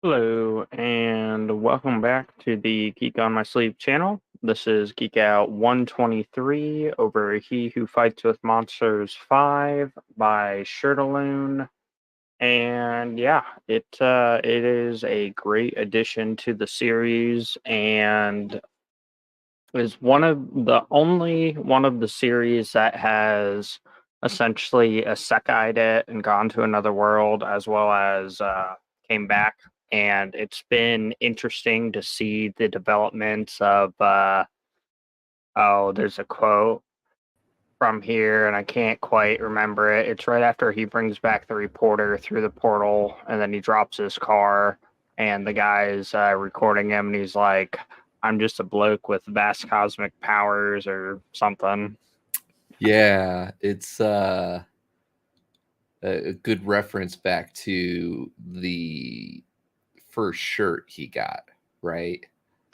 Hello, and welcome back to the Geek on My Sleeve channel. This is Geek Out 123 over He Who Fights with Monsters 5 by Shirtaloon. And yeah, it is a great addition to the series, and is only one of the series that has essentially isekai'd it and gone to another world, as well as came back. And it's been interesting to see the developments of there's a quote from here, and I can't quite remember it. It's right after he brings back the reporter through the portal, and then he drops his car, and the guy's recording him, and he's like, "I'm just a bloke with vast cosmic powers," or something. Yeah, it's a good reference back to the first shirt he got, right?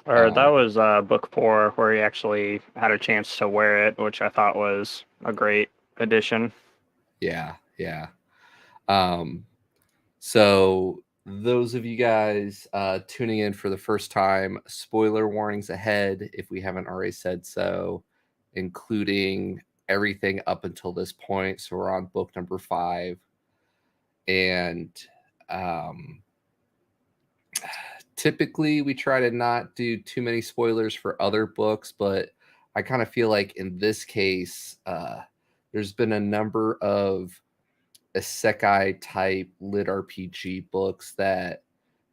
Or that was book 4, where he actually had a chance to wear it, which I thought was a great addition. Yeah, yeah. So those of you guys tuning in for the first time, spoiler warnings ahead if we haven't already said so, including everything up until this point. So we're on book number 5. And typically we try to not do too many spoilers for other books, but I kind of feel like in this case, there's been a number of isekai type lit RPG books that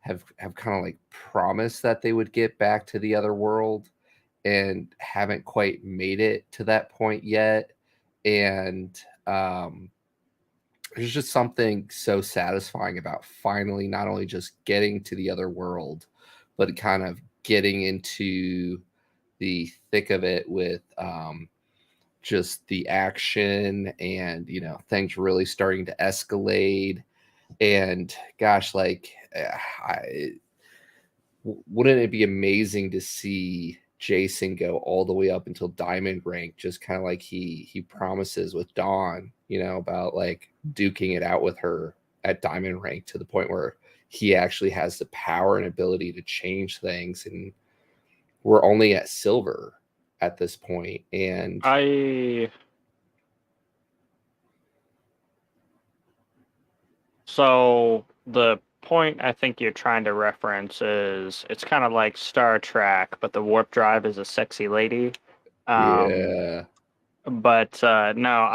have kind of like promised that they would get back to the other world and haven't quite made it to that point yet. And there's just something so satisfying about finally not only just getting to the other world, but kind of getting into the thick of it with just the action and things really starting to escalate. And gosh, like wouldn't it be amazing to see Jason go all the way up until diamond rank, just kind of like he promises with Dawn, about like duking it out with her at diamond rank to the point where he actually has the power and ability to change things. And we're only at silver at this point. And So the point I think you're trying to reference is it's kind of like Star Trek, but the warp drive is a sexy lady. yeah, But no,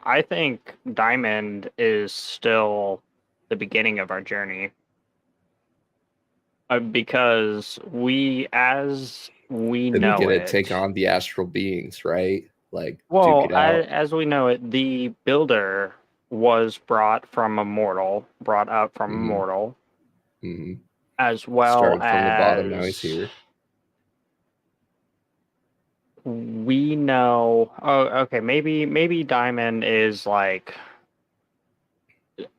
I think Diamond is still the beginning of our journey, because as we then we know get to take it. on the astral beings, right? Like duke Well, it out. as we know it, the builder was brought out from Mm-hmm. Immortal, Mm-hmm. as well Started from the bottom, now he's as here. we know. Oh, okay, maybe Diamond is like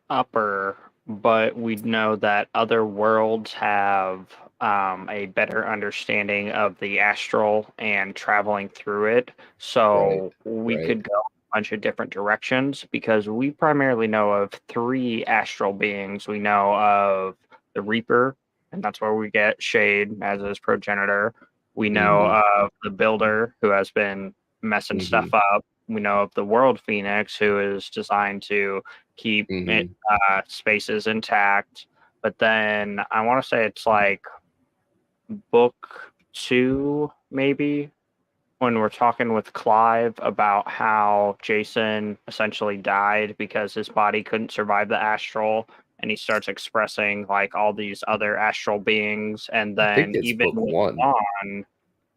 upper, but we know that other worlds have a better understanding of the astral and traveling through it. Right, So we right. could go a bunch of different directions, because we primarily know of 3 astral beings. We know of the Reaper, and that's where we get Shade as his progenitor. We know Mm-hmm. of the Builder, who has been messing Mm-hmm. stuff up. We know of the World Phoenix, who is designed to keep it Mm-hmm. spaces intact. But then I want to say it's like book 2, maybe, when we're talking with Clive about how Jason essentially died because his body couldn't survive the astral, and he starts expressing like all these other astral beings. And I think then it's even book with 1. Dawn,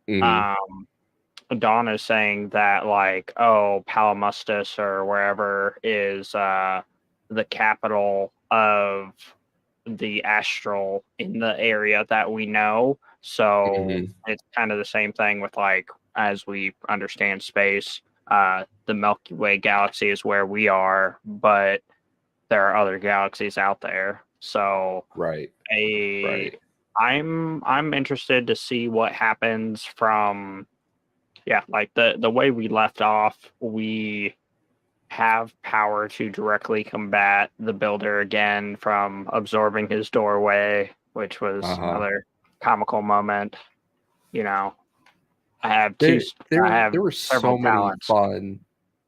Mm-hmm. um, Dawn is saying that, like, oh, Palamustus or wherever is the capital of the astral in the area that we know. So Mm-hmm. it's kind of the same thing with, like, as we understand space, the Milky Way galaxy is where we are, but there are other galaxies out there. So Right, a right. I'm interested to see what happens from, yeah, like the way we left off. We have power to directly combat the builder again from absorbing his doorway, which was Uh-huh. another comical moment. You know, I have two. There, I there, have there were several so many talents. fun,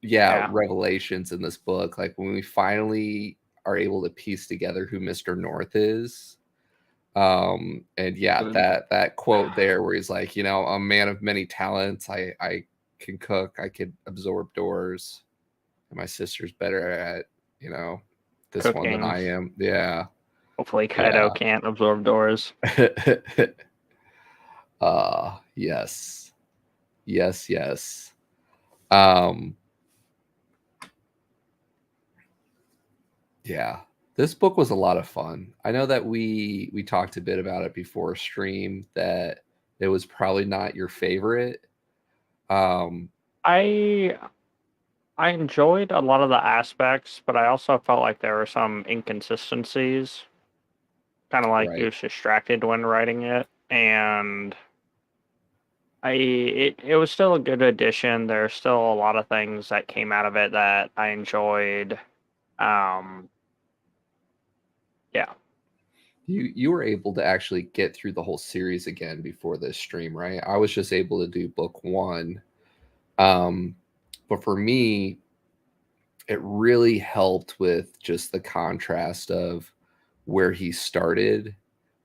Yeah, revelations in this book. Like when we finally are able to piece together who Mr. North is, And yeah, that quote there where he's like, I'm a man of many talents. I can cook, I could absorb doors, and my sister's better at, this one than Cooking. I am. Yeah. Hopefully, Yeah. Kaido can't absorb doors. Yes. Yes, yes. Um, yeah. This book was a lot of fun. I know that we talked a bit about it before stream, that it was probably not your favorite. Um, I I enjoyed a lot of the aspects, but I also felt like there were some inconsistencies. Kind of like he right. was distracted when writing it, and it was still a good addition. There's still a lot of things that came out of it that I enjoyed. Um, yeah. You were able to actually get through the whole series again before this stream, right? I was just able to do book one. Um, but for me, it really helped with just the contrast of where he started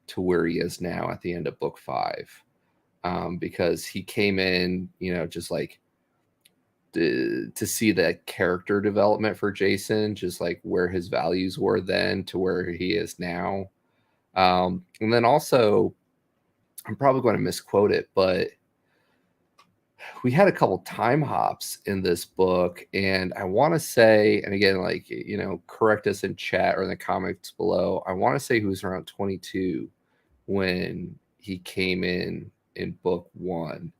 to where he is now at the end of book five. Because he came in, just like to see the character development for Jason, just like where his values were then to where he is now. And then also, I'm probably going to misquote it, but we had a couple time hops in this book, and I want to say, and again, like, correct us in chat or in the comments below, I want to say he was around 22 when he came in book one.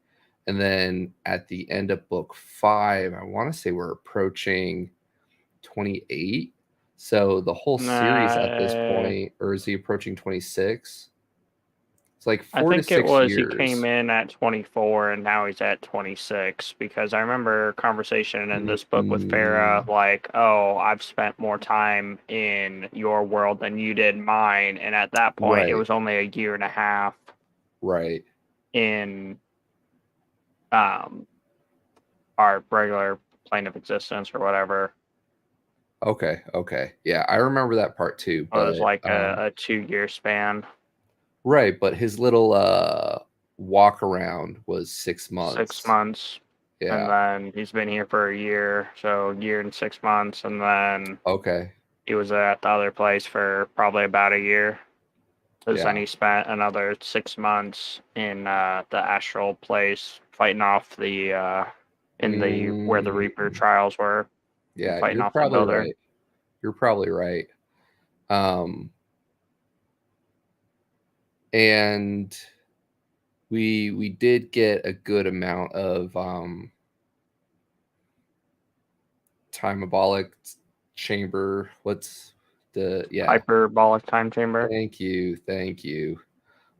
And then at the end of book five, I want to say we're approaching 28. So the whole series at this Uh, point, or is he approaching 26? It's like I 4 to think it 6 was he came years. in at 24 and now he's at 26 because I remember a conversation in this book with Farah Mm, like, "Oh, I've spent more time in your world than you did mine." And at that point, it right, was only a year and a half right. in um our regular plane of existence or whatever. Okay, okay. Yeah, I remember that part too, It was but like a 2 year span, right, but his little walk around was 6 6 months. months. And Yeah. then he's been here for a year, so a year and 6 months, and then Okay. he was at the other place for probably about a year. Because then Yeah. he spent another 6 months in the astral place fighting off the in the where the Reaper Mm, trials were and yeah, fighting you're off the probably Builder. right. You're probably right. Um, and we did get a good amount of timebolic chamber. What's the yeah? Hyperbolic time chamber. Thank you, thank you.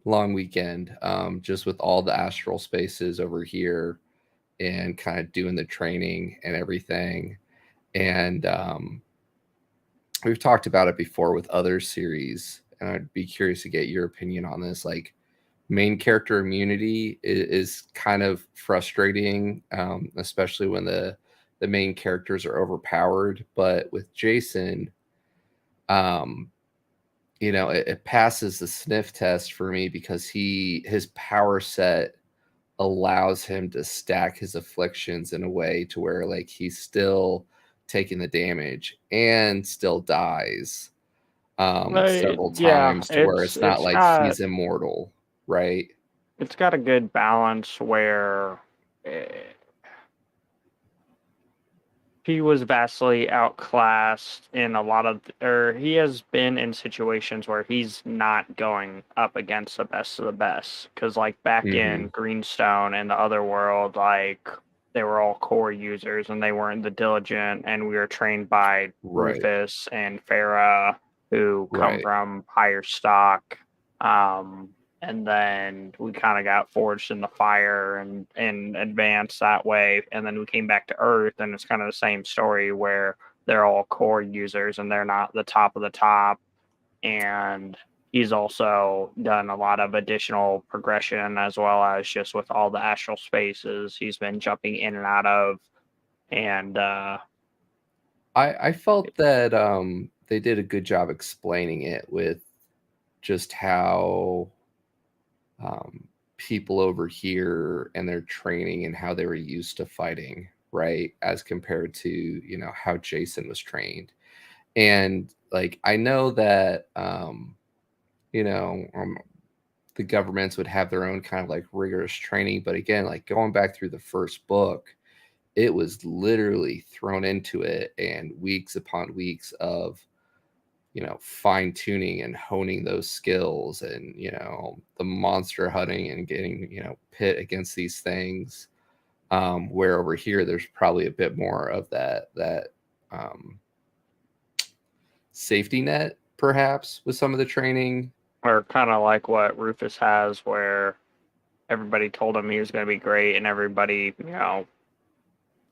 Long weekend. Just with all the astral spaces over here and kind of doing the training and everything. And we've talked about it before with other series, and I'd be curious to get your opinion on this. Like, main character immunity is kind of frustrating, especially when the main characters are overpowered. But with Jason, um, it passes the sniff test for me because his power set allows him to stack his afflictions in a way to where like he's still taking the damage and still dies several Yeah, times to where it's not like he's immortal, right? it's got a good balance where eh, he was vastly outclassed in a lot of, or he has been in situations where he's not going up against the best of the best. Because, like, back Hmm. in Greenstone and the other world, like, they were all core users and they weren't the diligent, and we were trained by Right, Rufus and Farah, who come right. from higher stock. Um, and then we kind of got forged in the fire and advanced that way, and then we came back to earth and it's kind of the same story where they're all core users and they're not the top of the top. And he's also done a lot of additional progression as well as just with all the astral spaces he's been jumping in and out of. And I felt that they did a good job explaining it with just how people over here and their training and how they were used to fighting, right, as compared to, you know, how Jason was trained. And like, I know that you know, the governments would have their own kind of like rigorous training, but again, like going back through the first book, it was literally thrown into it, and weeks upon weeks of, you know, fine tuning and honing those skills, and, you know, the monster hunting and getting, you know, pit against these things. Where over here, there's probably a bit more of that um, safety net, perhaps, with some of the training. Or kind of like what Rufus has, where everybody told him he was going to be great, and everybody, you know,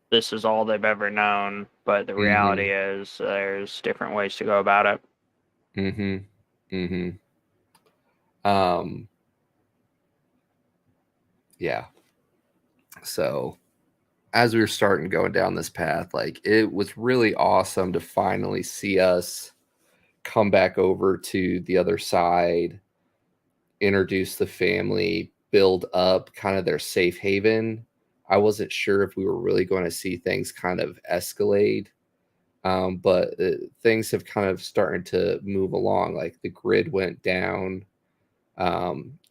this is all they've ever known. But the Mm-hmm. reality is, there's different ways to go about it. Mm-hmm. Mm-hmm. Um, yeah. So as we were starting going down this path, like, it was really awesome to finally see us come back over to the other side, introduce the family, build up kind of their safe haven. I wasn't sure if we were really going to see things kind of escalate, but things have kind of started to move along. Like, the grid went down.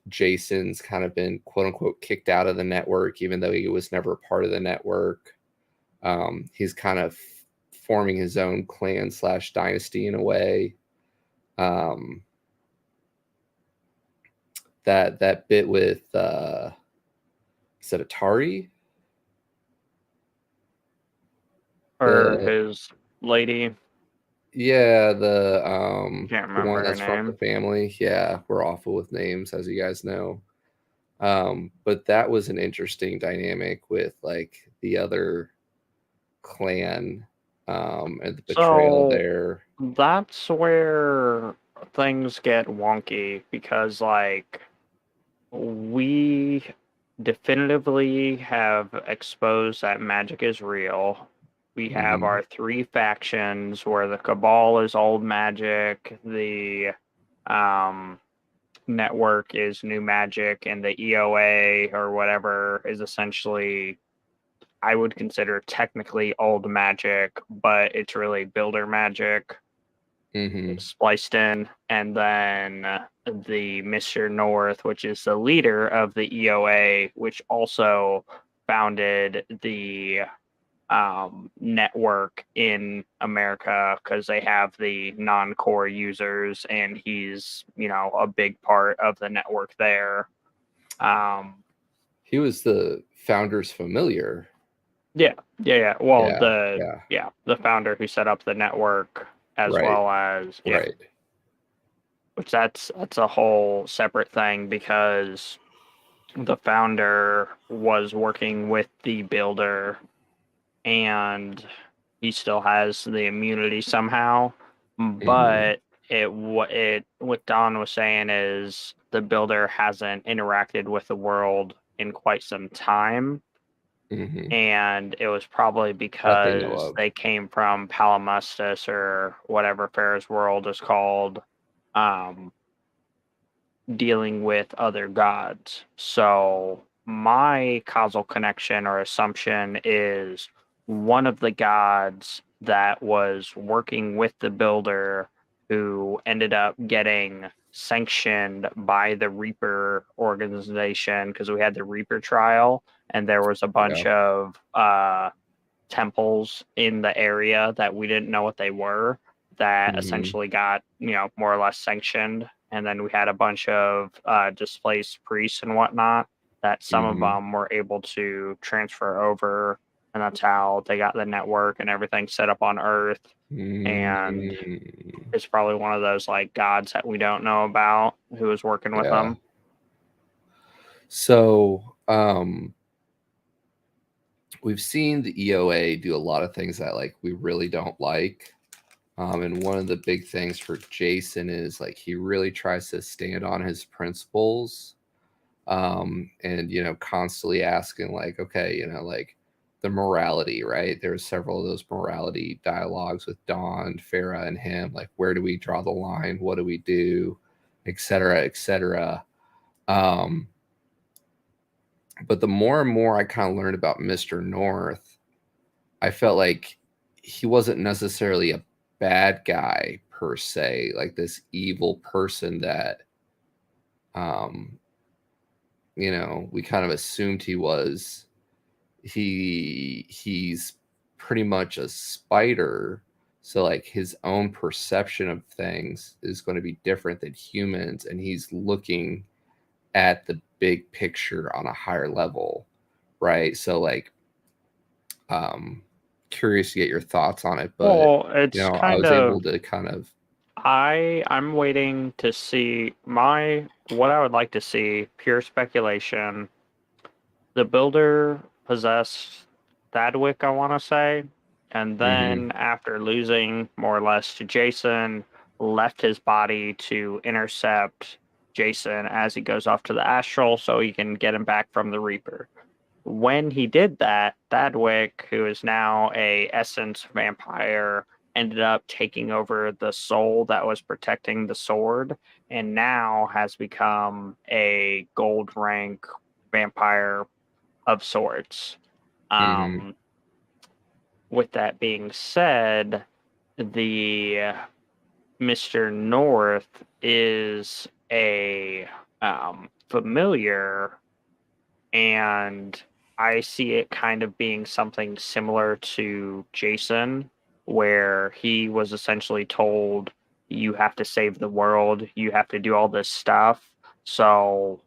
Jason's kind of been quote unquote kicked out of the network, even though he was never a part of the network. He's kind of forming his own clan slash dynasty in a way. Um, that bit with is it Atari? Or The his lady, Yeah, can't the one remember her that's from the name. family. Yeah, we're awful with names, as you guys know. But that was an interesting dynamic with like the other clan, and the betrayal So there. that's where things get wonky because, like, we definitively have exposed that magic is real. We have Mm-hmm. our three factions where the Cabal is old magic, the um, network is new magic, and the EOA or whatever is essentially, I would consider technically old magic, but it's really builder magic Mm-hmm. spliced in. And then the Mr. North, which is the leader of the EOA, which also founded the network in America because they have the non-core users, and he's, you know, a big part of the network there. Um, He was the founder's familiar. yeah. Well, Yeah, yeah, the founder who set up the network, as right, well as right. which that's a whole separate thing because the founder was working with the builder, and he still has the immunity somehow. Mm-hmm. But it what Don was saying is the builder hasn't interacted with the world in quite some time, Mm-hmm. and it was probably That they know because of. they came from Palimustus or whatever Ferris world is called, um, dealing with other gods. So my causal connection or assumption is one of the gods that was working with the builder who ended up getting sanctioned by the Reaper organization, because we had the Reaper trial and there was a Yeah. bunch of temples in the area that we didn't know what they were, that Mm-hmm. essentially got, you know, more or less sanctioned. And then we had a bunch of displaced priests and whatnot that some of Mm-hmm. them were able to transfer over. And that's how they got the network and everything set up on Earth. And Mm-hmm. it's probably one of those like gods that we don't know about who was working with Yeah. them. So, we've seen the EOA do a lot of things that like we really don't like. And one of the big things for Jason is like he really tries to stand on his principles, and, you know, constantly asking like, okay, you know, like the morality, right? There's several of those morality dialogues with Dawn, Farah, and him. Like, where do we draw the line? What do we do? et cetera, et cetera. Um, but the more and more I kind of learned about Mr. North, I felt like he wasn't necessarily a bad guy per se, like this evil person that, um, we kind of assumed he was. He's pretty much a spider, so like his own perception of things is going to be different than humans, and he's looking at the big picture on a higher level, right? So like, curious to get your thoughts on it, but Well, it's I kind was able of to kind of. I'm waiting to see what I would like to see, pure speculation. The builder possessed Thadwick, I want to say, and Mm-hmm, then after losing more or less to Jason, left his body to intercept Jason as he goes off to the astral so he can get him back from the Reaper. When he did that, Thadwick, who is now a essence vampire, ended up taking over the soul that was protecting the sword, and now has become a gold rank vampire of sorts. mm-hmm. Um, with that being said, the Mr. North is a familiar, and I see it kind of being something similar to Jason, where he was essentially told, you have to save the world, you have to do all this stuff. So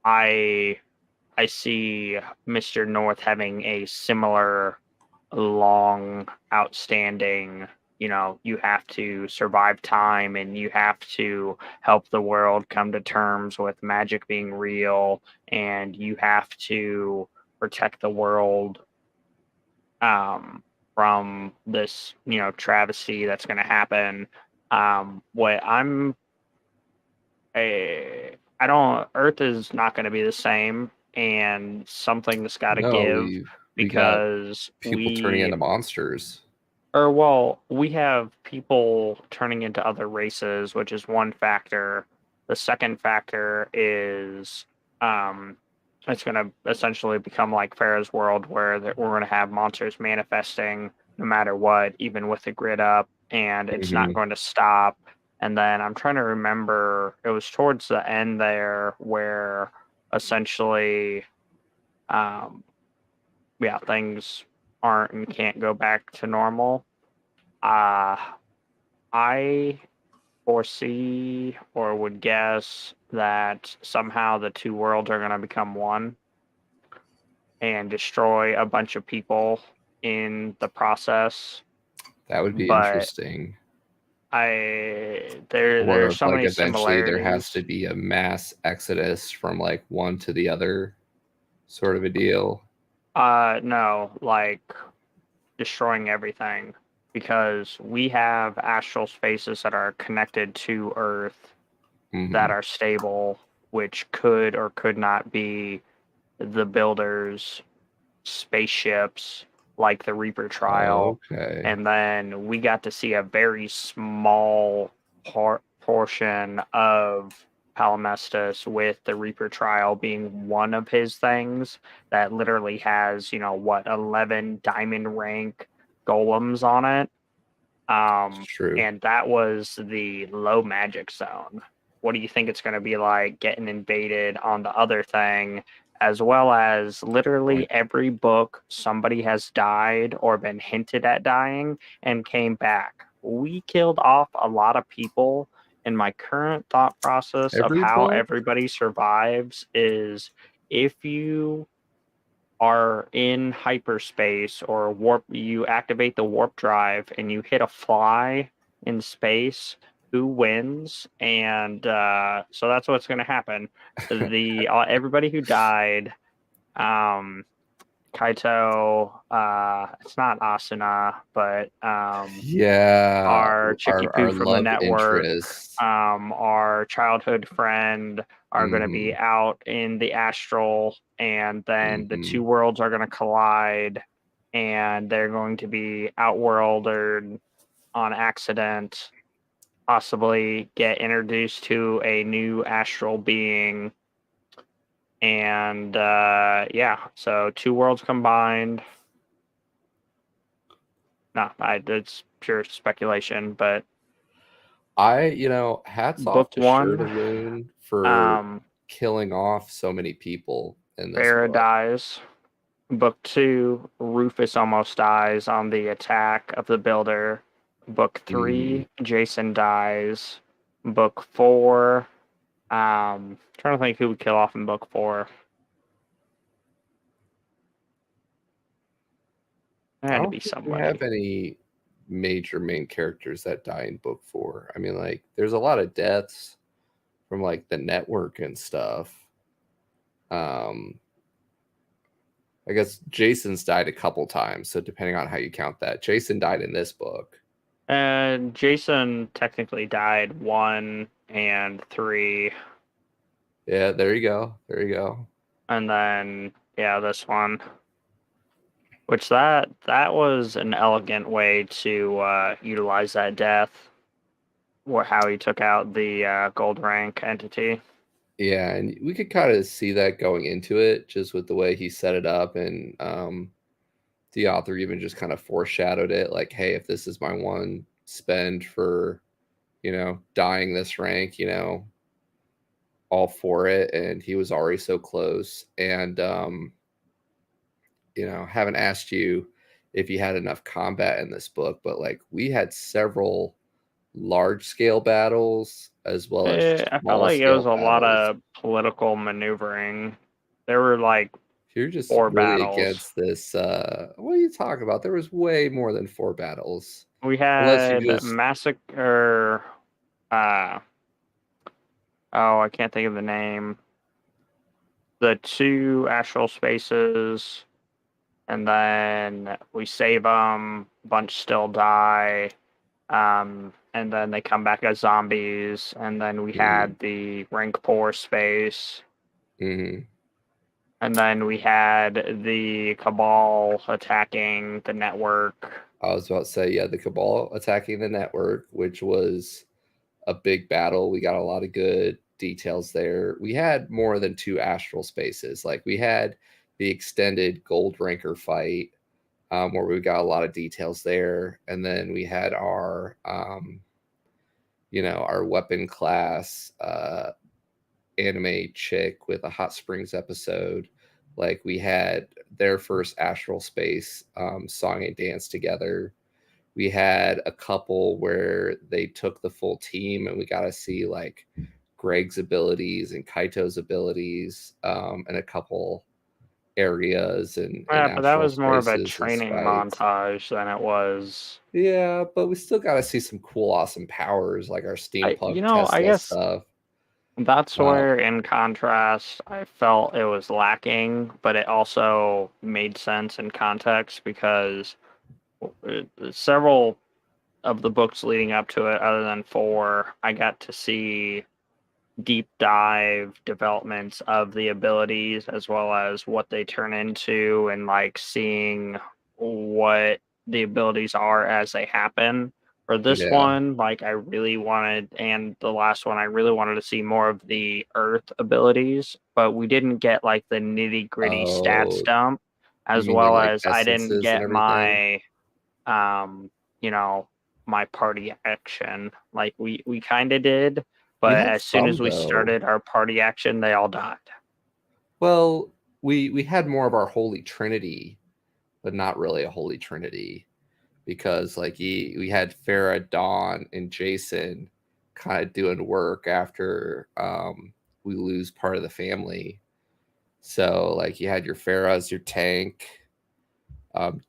I I see Mr. North having a similar long outstanding, you have to survive time and you have to help the world come to terms with magic being real, and you have to protect the world from this, travesty that's going to happen. What I'm I don't Earth is not going to be the same, and something's got to No, give we got because people turning into monsters. we have people turning into other races, which is one factor. The second factor is um, it's going to essentially become like Farrah's world, where we're going to have monsters manifesting no matter what, even with the grid up, and it's not Mm-hmm. going to stop. And then I'm trying to remember, it was towards the end there where essentially, um, yeah, things aren't and can't go back to normal. Uh, I foresee or would guess that somehow the two worlds are going to become one and destroy a bunch of people in the process. That would be But interesting. Or there's if so like many eventually there has to similarities. be a mass exodus from like one to the other sort of a deal. No, like destroying everything, because we have astral spaces that are connected to Earth that Mm-hmm. are stable, which could or could not be the builders' spaceships, like the Reaper trial. Okay. And then we got to see a very small portion of Palimpsestus, with the Reaper trial being one of his things that literally has, 11 diamond rank golems on it. It's true. And that was the low magic zone. What do you think it's going to be like getting invaded on the other thing? As well as Point. literally every book, somebody has died or been hinted at dying and came back. We killed off a lot of people. And my current thought process of Every how book? everybody survives is, if you are in hyperspace or warp, you activate the warp drive and you hit a fly in space, who wins? And so that's what's going to happen. The Everybody who died, um, Kaito, it's not Asuna, but Yeah, our Chicky our Poo from the love network, interest. our childhood friend, are going to be Mm-hmm. out in the astral, and then the Mm-hmm. two worlds are going to collide, and they're going to be outworlded on accident. possibly get introduced to a new astral being. And yeah, so two worlds combined. No, it's pure speculation, but hats off book to one, Shirtaloon for um, killing off so many people in this Farah book. dies. Book two, Rufus almost dies on the attack of the builder. Book Mm, three, Jason dies. Book four, trying to think who would kill off in book four. It I had to don't be think we have somebody. any major main characters that die in book 4. I mean, like, there's a lot of deaths from like the network and stuff. Um, I guess Jason's died a couple times, so depending on how you count that, Jason died in this book. And Jason technically died one and three, Yeah, there you go. There you go. and then yeah, this one. Which that was an elegant way to utilize that death, or how he took out the gold rank entity. Yeah, and we could kind of see that going into it just with the way he set it up, and the author even just kind of foreshadowed it, like, hey, if this is my one spend for, dying this rank, all for it. And he was already so close. And haven't asked you if you had enough combat in this book, but like we had several large scale battles as well as I felt small like it was scale a lot battles. of political maneuvering. There were like You're just four really battles. against this. What are you talking about? There was way more than 4 battles. We Unless you had just massacre. Uh, oh, I can't think of the name. The two astral spaces, and then we save them. Bunch still die. And then they come back as zombies. And then we mm, had the rank poor space. mhm. And then we had the Cabal attacking the network. I was about to say, yeah, the Cabal attacking the network, which was a big battle. We got a lot of good details there. We had more than 2 astral spaces. Like we had the extended gold ranker fight, where we got a lot of details there, and then we had our weapon class anime chick with a hot springs episode. Like we had their first astral space song and dance together. We had a couple where they took the full team, and we got to see like Greg's abilities and Kaito's abilities, and a couple areas and Yeah, but that astral was more of a spaces as training fights. montage than it was. Yeah, but we still got to see some cool, awesome powers like our steampunk I Tesla guess stuff. that's Uh, where, in contrast, I felt it was lacking, but it also made sense in context because several of the books leading up to it, other than four, I got to see deep dive developments of the abilities as well as what they turn into and like seeing what the abilities are as they happen. For this yeah. one, like I really wanted, and the last one, I really wanted to see more of the Earth abilities, but we didn't get like the nitty gritty stats Oh, dump, you as mean well like as I didn't essences and get everything? my um, you know, my party action. Like we kind of did, We but had as soon some as we though. started our party action, they all died. Well, we had more of our holy trinity, but not really a holy trinity, because like we had Farah, Dawn, and Jason kind of doing work after we lose part of the family. So like you had your Farah as your tank,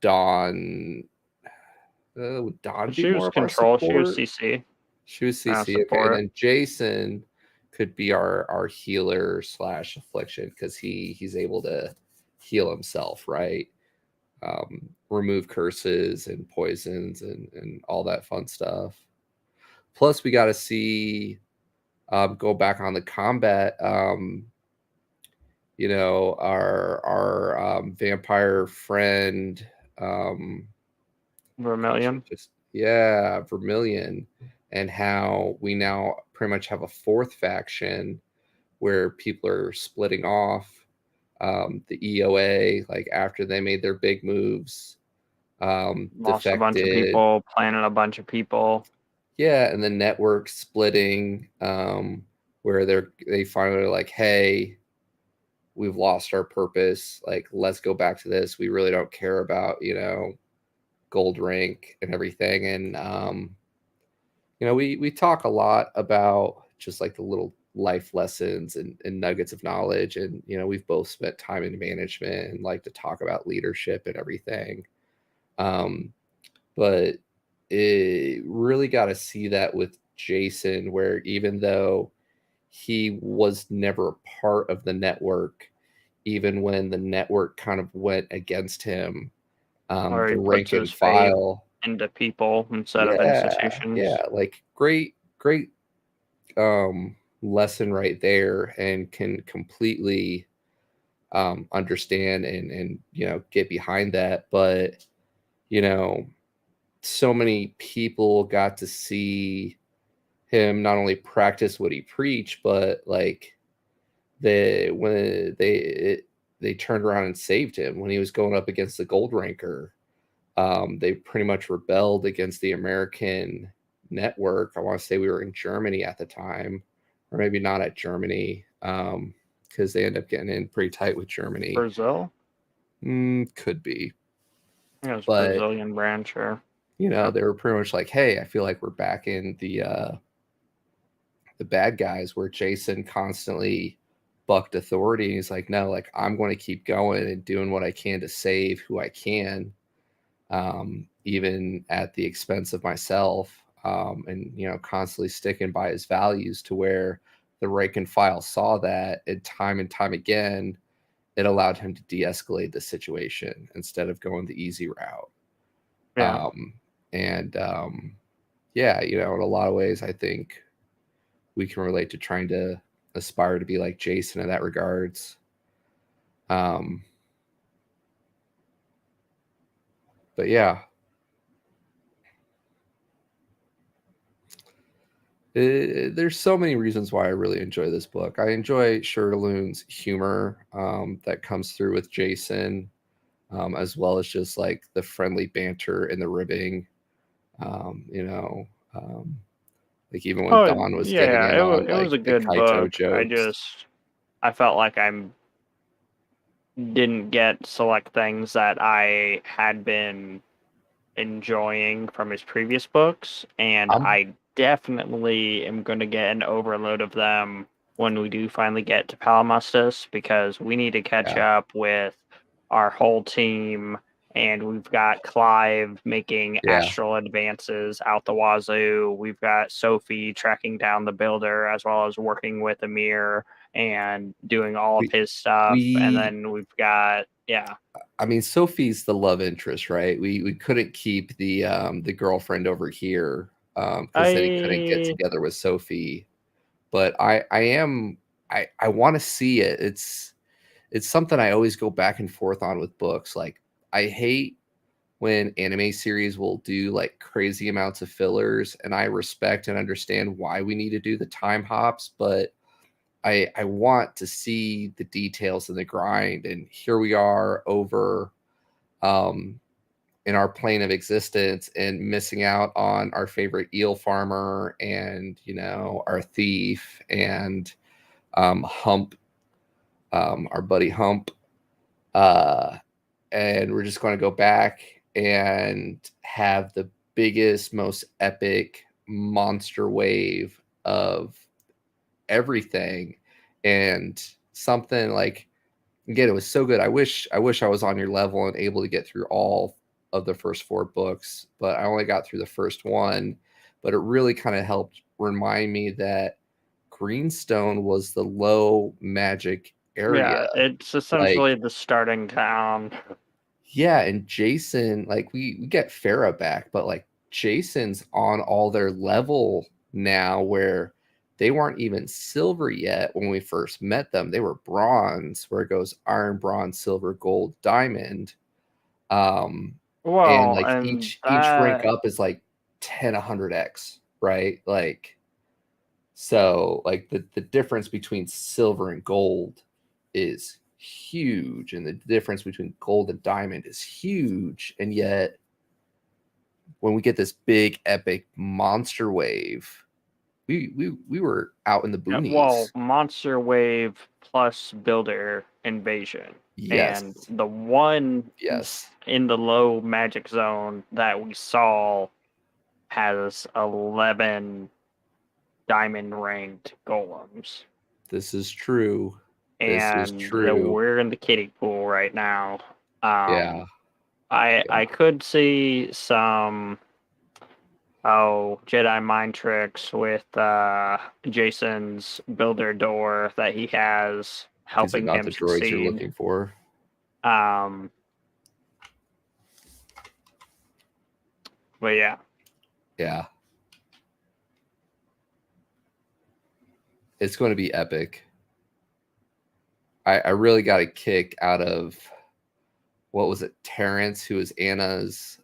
Dawn. Would Dawn be She more was of our control. She was support? CC She was CC, okay, and support. then Jason could be our healer slash affliction because he's able to heal himself, right? Remove curses and poisons and all that fun stuff. Plus, we got to see go back on the combat. Our vampire friend. Vermilion. Just yeah, Vermilion, and how we now pretty much have a fourth faction where people are splitting off. The EOA, like after they made their big moves, Lost a bunch of defected. people, planted a bunch of people. Yeah, and the network splitting, where they finally are like, hey, we've lost our purpose. Like, let's go back to this. We really don't care about, gold rank and everything. And we talk a lot about just like the little life lessons and nuggets of knowledge. And we've both spent time in management and like to talk about leadership and everything. But it really got to see that with Jason, where even though he was never a part of the network, even when the network kind of went against him, Or the he puts rank and his faith file. into people instead of Yeah, institutions. yeah, like great lesson right there, and can completely understand and get behind that. But you know so many people got to see him not only practice what he preached, but like they turned around and saved him when he was going up against the gold ranker. They pretty much rebelled against the American network. I want to say we were in Germany at the time, or maybe not at Germany, because they end up getting in pretty tight with Germany. Brazil? Could be. Yeah, it was But Brazilian branch, or they were pretty much like, hey, I feel like we're back in the bad guys, where Jason constantly bucked authority. He's like, no, like I'm going to keep going and doing what I can to save who I can, even at the expense of myself, and constantly sticking by his values, to where the rank and file saw that, and time again, it allowed him to de-escalate the situation instead of going the easy route. yeah. And yeah, in a lot of ways, I think we can relate to trying to aspire to be like Jason in that regards. Um, but yeah, there's so many reasons why I really enjoy this book. I enjoy Shirtaloon's humor that comes through with Jason, as well as just like the friendly banter and the ribbing. Um, you know, um, like even when Oh, Don was getting yeah, in on it was like a the good Kaito book. jokes. I felt like I didn't get select things that I had been enjoying from his previous books, and I'm I definitely am going to get an overload of them when we do finally get to Palimustus, because we need to catch Yeah, up with our whole team, and we've got Clive making yeah. astral advances out the wazoo. We've got Sophie tracking down the builder, as well as working with Amir and doing all of We his stuff. And we then we've got, yeah. I mean, Sophie's the love interest, right? We couldn't keep the girlfriend over here, because then he couldn't get I together with Sophie. But I want to see it. It's something I always go back and forth on with books. Like, I hate when anime series will do like crazy amounts of fillers, and I respect and understand why we need to do the time hops, but I want to see the details and the grind. And here we are over um, in our plane of existence, and missing out on our favorite eel farmer, and our thief, and Hump, our buddy Hump, uh, and we're just going to go back and have the biggest, most epic monster wave of everything. And something like, again, it was so good. I wish I was on your level and able to get through all of the first four books, but I only got through the first one. But it really kind of helped remind me that Greenstone was the low magic area. Yeah, it's Like, essentially the starting town. yeah, and Jason, like we get Farah back, but like Jason's on all their level now, where they weren't even silver yet when we first met them. They were bronze, where it goes iron, bronze, silver, gold, diamond. Um, and Well, like and each rank that, up is like 10, 100x. right? Like, so like the difference between silver and gold is huge, and the difference between gold and diamond is huge, and yet when we get this big epic monster wave, we were out in the Well, boonies. Monster Wave plus Builder Invasion. Yes, And the one yes. in the low magic zone that we saw has 11 diamond ranked golems. This is true. This is And true. we're in the kiddie pool right now. Yeah. I could see some Jedi mind tricks with Jason's builder door that he has These are helping not him the droids you're succeed. looking for. Um, but yeah, Yeah. It's going to be epic. I really got a kick out of, what was it, Terrence, who was Anna's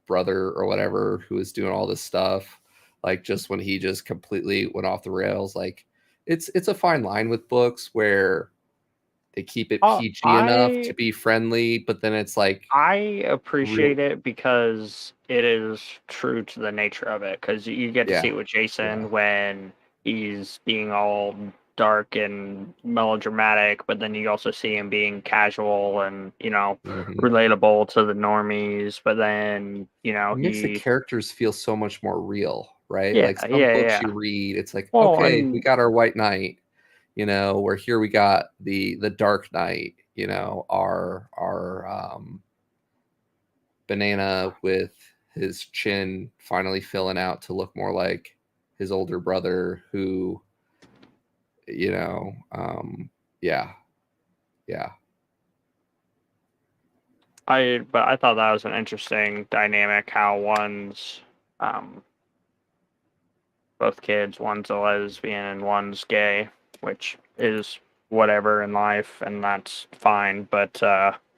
brother or whatever, who was doing all this stuff. Like, just when he just completely went off the rails. Like, it's a fine line with books where they keep it PG enough to I be friendly, but then it's like I real. appreciate it because it is true to the nature of it. Because you get to see Yeah. it with Yeah. Jason when he's being all dark and melodramatic, but then you also see him being casual and Hmm. relatable to the normies. But then It makes the he characters feel so much more real, right? yeah Like some yeah books yeah. you read, it's like, Well, okay, we and got our White Knight, where here we got the Dark Knight, our banana with his chin finally filling out to look more like his older brother, who, you know, um, yeah, yeah, I thought that was an interesting dynamic how one's um both kids, one's a lesbian and one's gay, which is whatever in life, and that's fine. But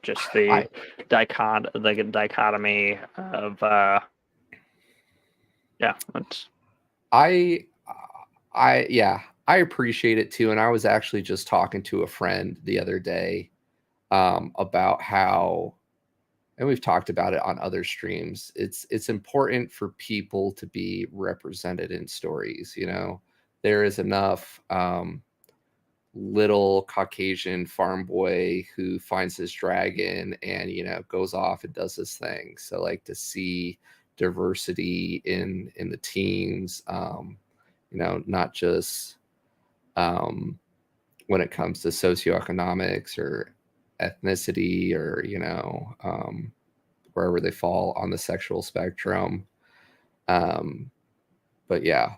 just I, the dichotomy of yeah, it's I, yeah, I appreciate it too. And I was actually just talking to a friend the other day, about how, and we've talked about it on other streams. It's important for people to be represented in stories. There is enough little Caucasian farm boy who finds his dragon and goes off and does his thing. So like to see diversity in the teams, not just um, when it comes to socioeconomics or ethnicity or wherever they fall on the sexual spectrum. Um, but yeah,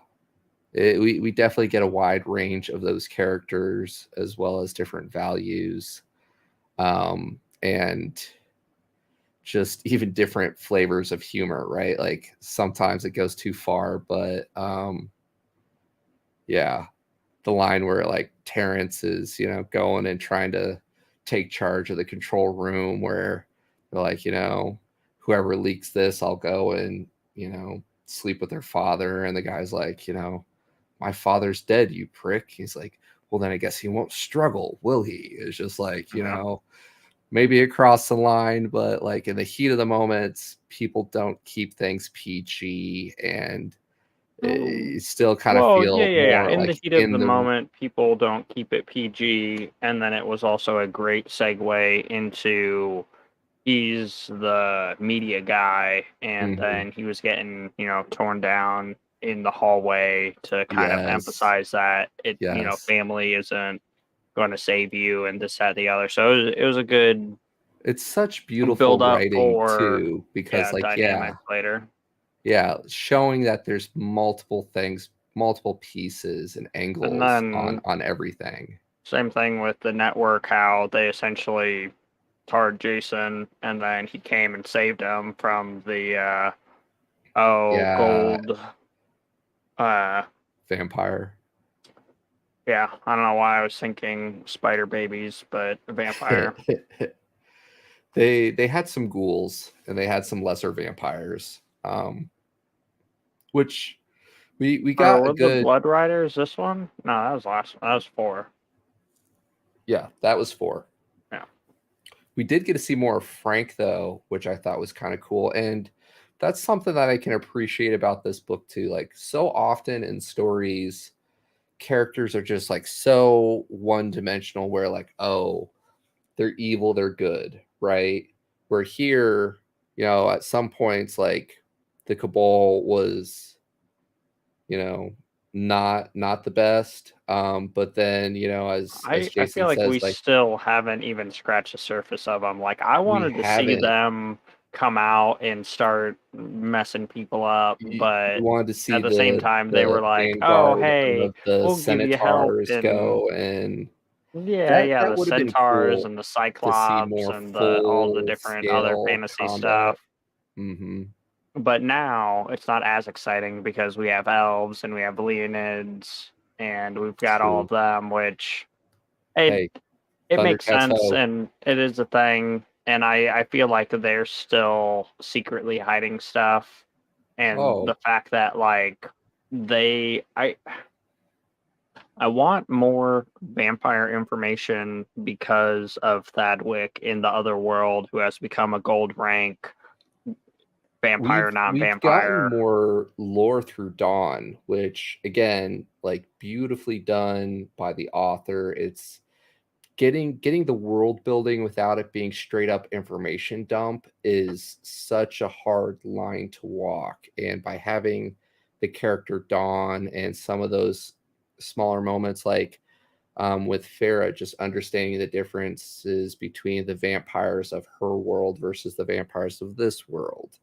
we definitely get a wide range of those characters as well as different values, and just even different flavors of humor, right? Like sometimes it goes too far, but yeah, the line where like Terrence is, going and trying to take charge of the control room, where they're like, whoever leaks this, I'll go and, sleep with their father. And the guy's like, my father's dead, you prick. He's like, well, then I guess he won't struggle, will he? It's just like, maybe it crossed the line, but like in the heat of the moment, people don't keep things PG, and you still kind of well, yeah, feel yeah, yeah. more In the like heat of in the the. moment, people don't keep it PG, and then it was also a great segue into he's the media guy, and Mhm. then he was getting torn down in the hallway to kind of Yes, emphasize that yes. family isn't going to save you and this that the other. So it was a good It's such beautiful build up writing for too, because like, dynamic later. yeah, showing that there's multiple things, multiple pieces and And angles on then on everything. same thing with the network, how they essentially tarred Jason, and then he came and saved him from the Yeah, gold. Uh, vampire. yeah, I don't know why I was thinking spider babies, but a vampire. They had some ghouls and they had some lesser vampires, which We Or got a was the good Blood Riders this one? No, that was last one. That was 4. yeah, that was 4. Yeah. We did get to see more of Frank though, which I thought was kind of cool. And that's something that I can appreciate about this book too. Like so often in stories, characters are just like so one-dimensional where like, oh, they're evil, they're good, right? Where here, at some points like the Cabal was, you know, not the best. But then, as I feel Jason like we says, like still haven't even scratched the surface of them. Like, I we wanted to see haven't them come out and start messing people up, you but wanted to at see the same time, they the were like, "Oh, vanguard hey, of the we'll give you help," Centaurs and go, and yeah, that yeah, that the would have been centaurs cool and the to see cyclops more and the all the full different other scale fantasy combat. stuff. Hmm. But now it's not as exciting because we have elves and we have Leonids and we've got all of True. them, which it Hey, it makes Thundercats sense ho. and it is a thing. And I feel like they're still secretly hiding stuff. And the Oh, fact that like they I want more vampire information because of Thadwick in the other world, who has become a gold rank vampire, not we've gotten vampire. more lore through Dawn, which again, like beautifully done by the author. It's getting the world building without it being straight up information dump is such a hard line to walk. And by having the character Dawn and some of those smaller moments like with Farah, just understanding the differences between the vampires of her world versus the vampires of this world,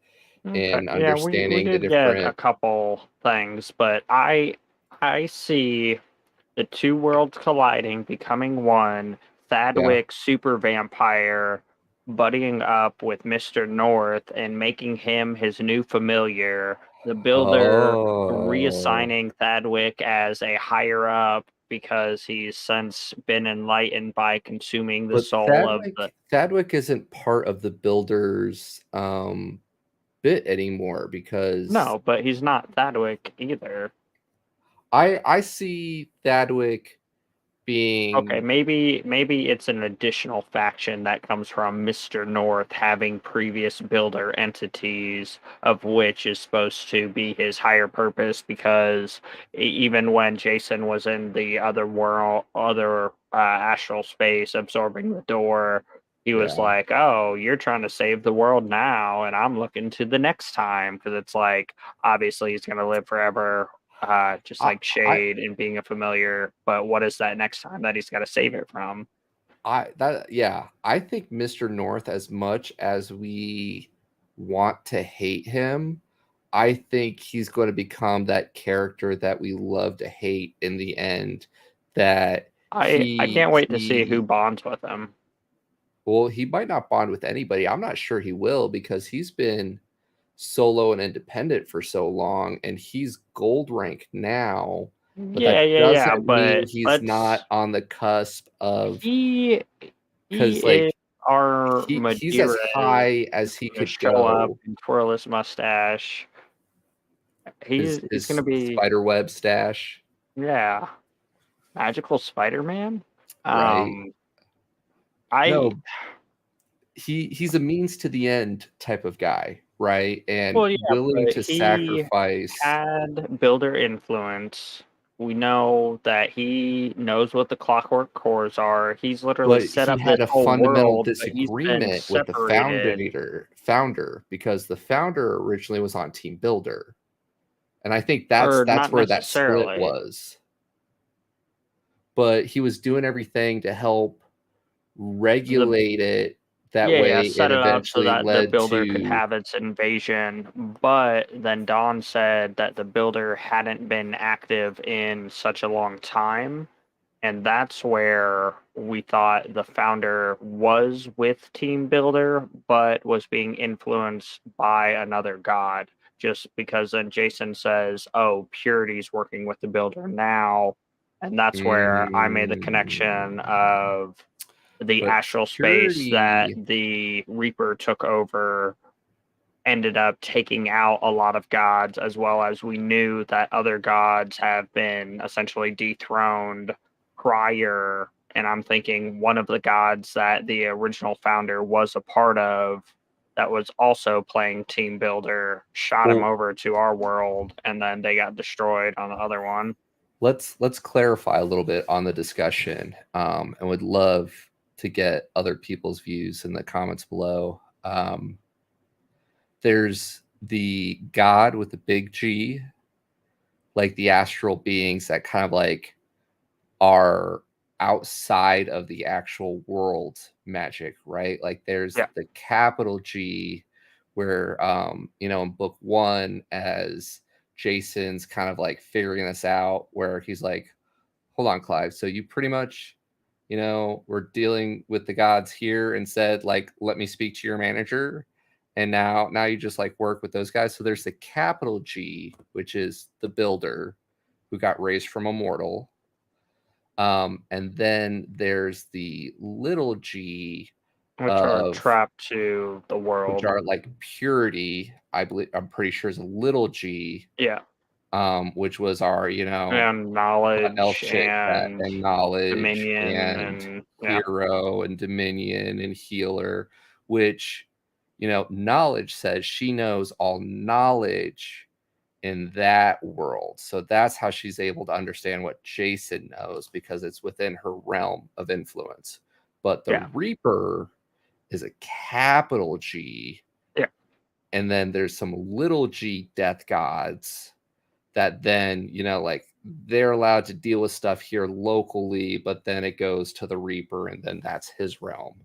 Okay. and Yeah, we understanding the did get a different. couple things, but I see the two worlds colliding, becoming one. Yeah. Thadwick, super vampire, buddying up with Mr. North and making him his new familiar. The builder Oh, reassigning Thadwick as a higher up because he's since been enlightened by consuming the but soul of the. Thadwick isn't part of the builders bit anymore because No, but he's not Thadwick either. I see Thadwick Okay, being maybe it's an additional faction that comes from Mr. North having previous builder entities, of which is supposed to be his higher purpose because even when Jason was in the other world, other astral space absorbing the door, he was yeah. like, "Oh, you're trying to save the world now, and I'm looking to the next time," because it's like obviously he's going to live forever, just I like I Shade and being a familiar. But what is that next time that he's got to save it from? I think Mr. North, as much as we want to hate him, I think he's going to become that character that we love to hate in the end. That I can't wait to see who he bonds with him. well, he might not bond with anybody. I'm not sure he will because he's been solo and independent for so long, and he's gold rank now. But Yeah, that yeah, yeah. doesn't mean But he's let's not on the cusp of he he because is like our he's as Madeira's high as he gonna could show up go. and twirl his mustache. He's His gonna be, spider web stash, yeah, magical Spider-Man. right? Um, I No, he's a means to the end type of guy, right? And Well, yeah, willing but to he sacrifice. had builder influence. We know that he knows what the clockwork cores are. He's literally But set he up this had a whole fundamental world, but he's been disagreement with the separated. founder because the founder originally was on Team Builder. And I think that's Or that's not where that split necessarily. was. But he was doing everything to help The regulate it. That Yeah, yeah, way it set it up so eventually that the led builder could to have its invasion. But then Dawn said that the builder hadn't been active in such a long time. And that's where we thought the founder was with Team Builder, but was being influenced by another god. Just because then Jason says, "Oh, Purity's working with the builder now," and that's where I made the connection mm, of the but astral space that purity the Reaper took over ended up taking out a lot of gods, as well as we knew that other gods have been essentially dethroned prior. And I'm thinking one of the gods that the original founder was a part of, that was also playing team builder, shot him Well, over to our world, and then they got destroyed on the other one. let's clarify a little bit on the discussion, and would love to get other people's views in the comments below. There's the God with the big G, like the astral beings that kind of like are outside of the actual world magic, right? Like there's Yeah. the capital G, where in book one, as Jason's kind of like figuring this out, where he's like, hold on, Clive, so you pretty much, we're dealing with the gods here and said, like, let me speak to your manager, and now you just like work with those guys. So there's the capital G, which is the builder who got raised from a mortal. And then there's the little G, Which are of trapped to the which world. are like purity. I'm pretty sure is a little G, Yeah. which was our, And elf knowledge chick and and knowledge dominion and and yeah. hero and dominion and healer, which, knowledge says she knows all knowledge in that world. So that's how she's able to understand what Jason knows, because it's within her realm of influence. But the Yeah. Reaper is a capital G. Yeah. And then there's some little g death gods that then, like they're allowed to deal with stuff here locally, but then it goes to the Reaper and then that's his realm.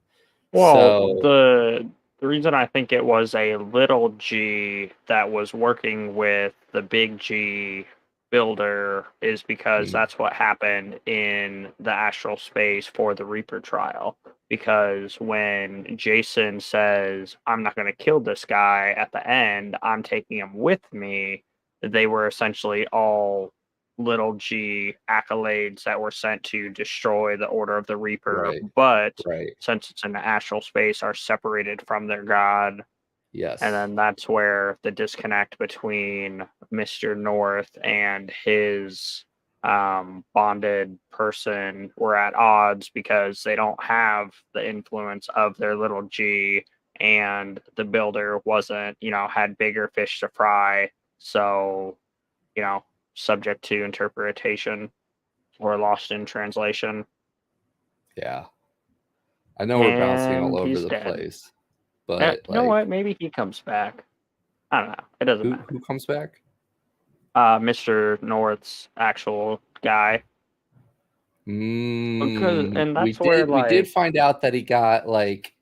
Well, So the reason I think it was a little G that was working with the big G builder is because that's what happened in the astral space for the Reaper trial. Because when Jason says, I'm not going to kill this guy at the end, I'm taking him with me, they were essentially all little g accolades that were sent to destroy the Order of the Reaper, right, but right. since it's in the astral space, are separated from their god. And Yes. then that's where the disconnect between Mr. North and his bonded person were at odds, because they don't have the influence of their little g, and the builder wasn't, had bigger fish to fry. So, you know, subject to interpretation or lost in translation. Yeah. I know we're bouncing all And over he's the dead. place, but You know like what? Maybe he comes back. I don't know. It doesn't who matter. comes back? Mr. North's actual guy. Because, and We that's where, did like, find out that he got like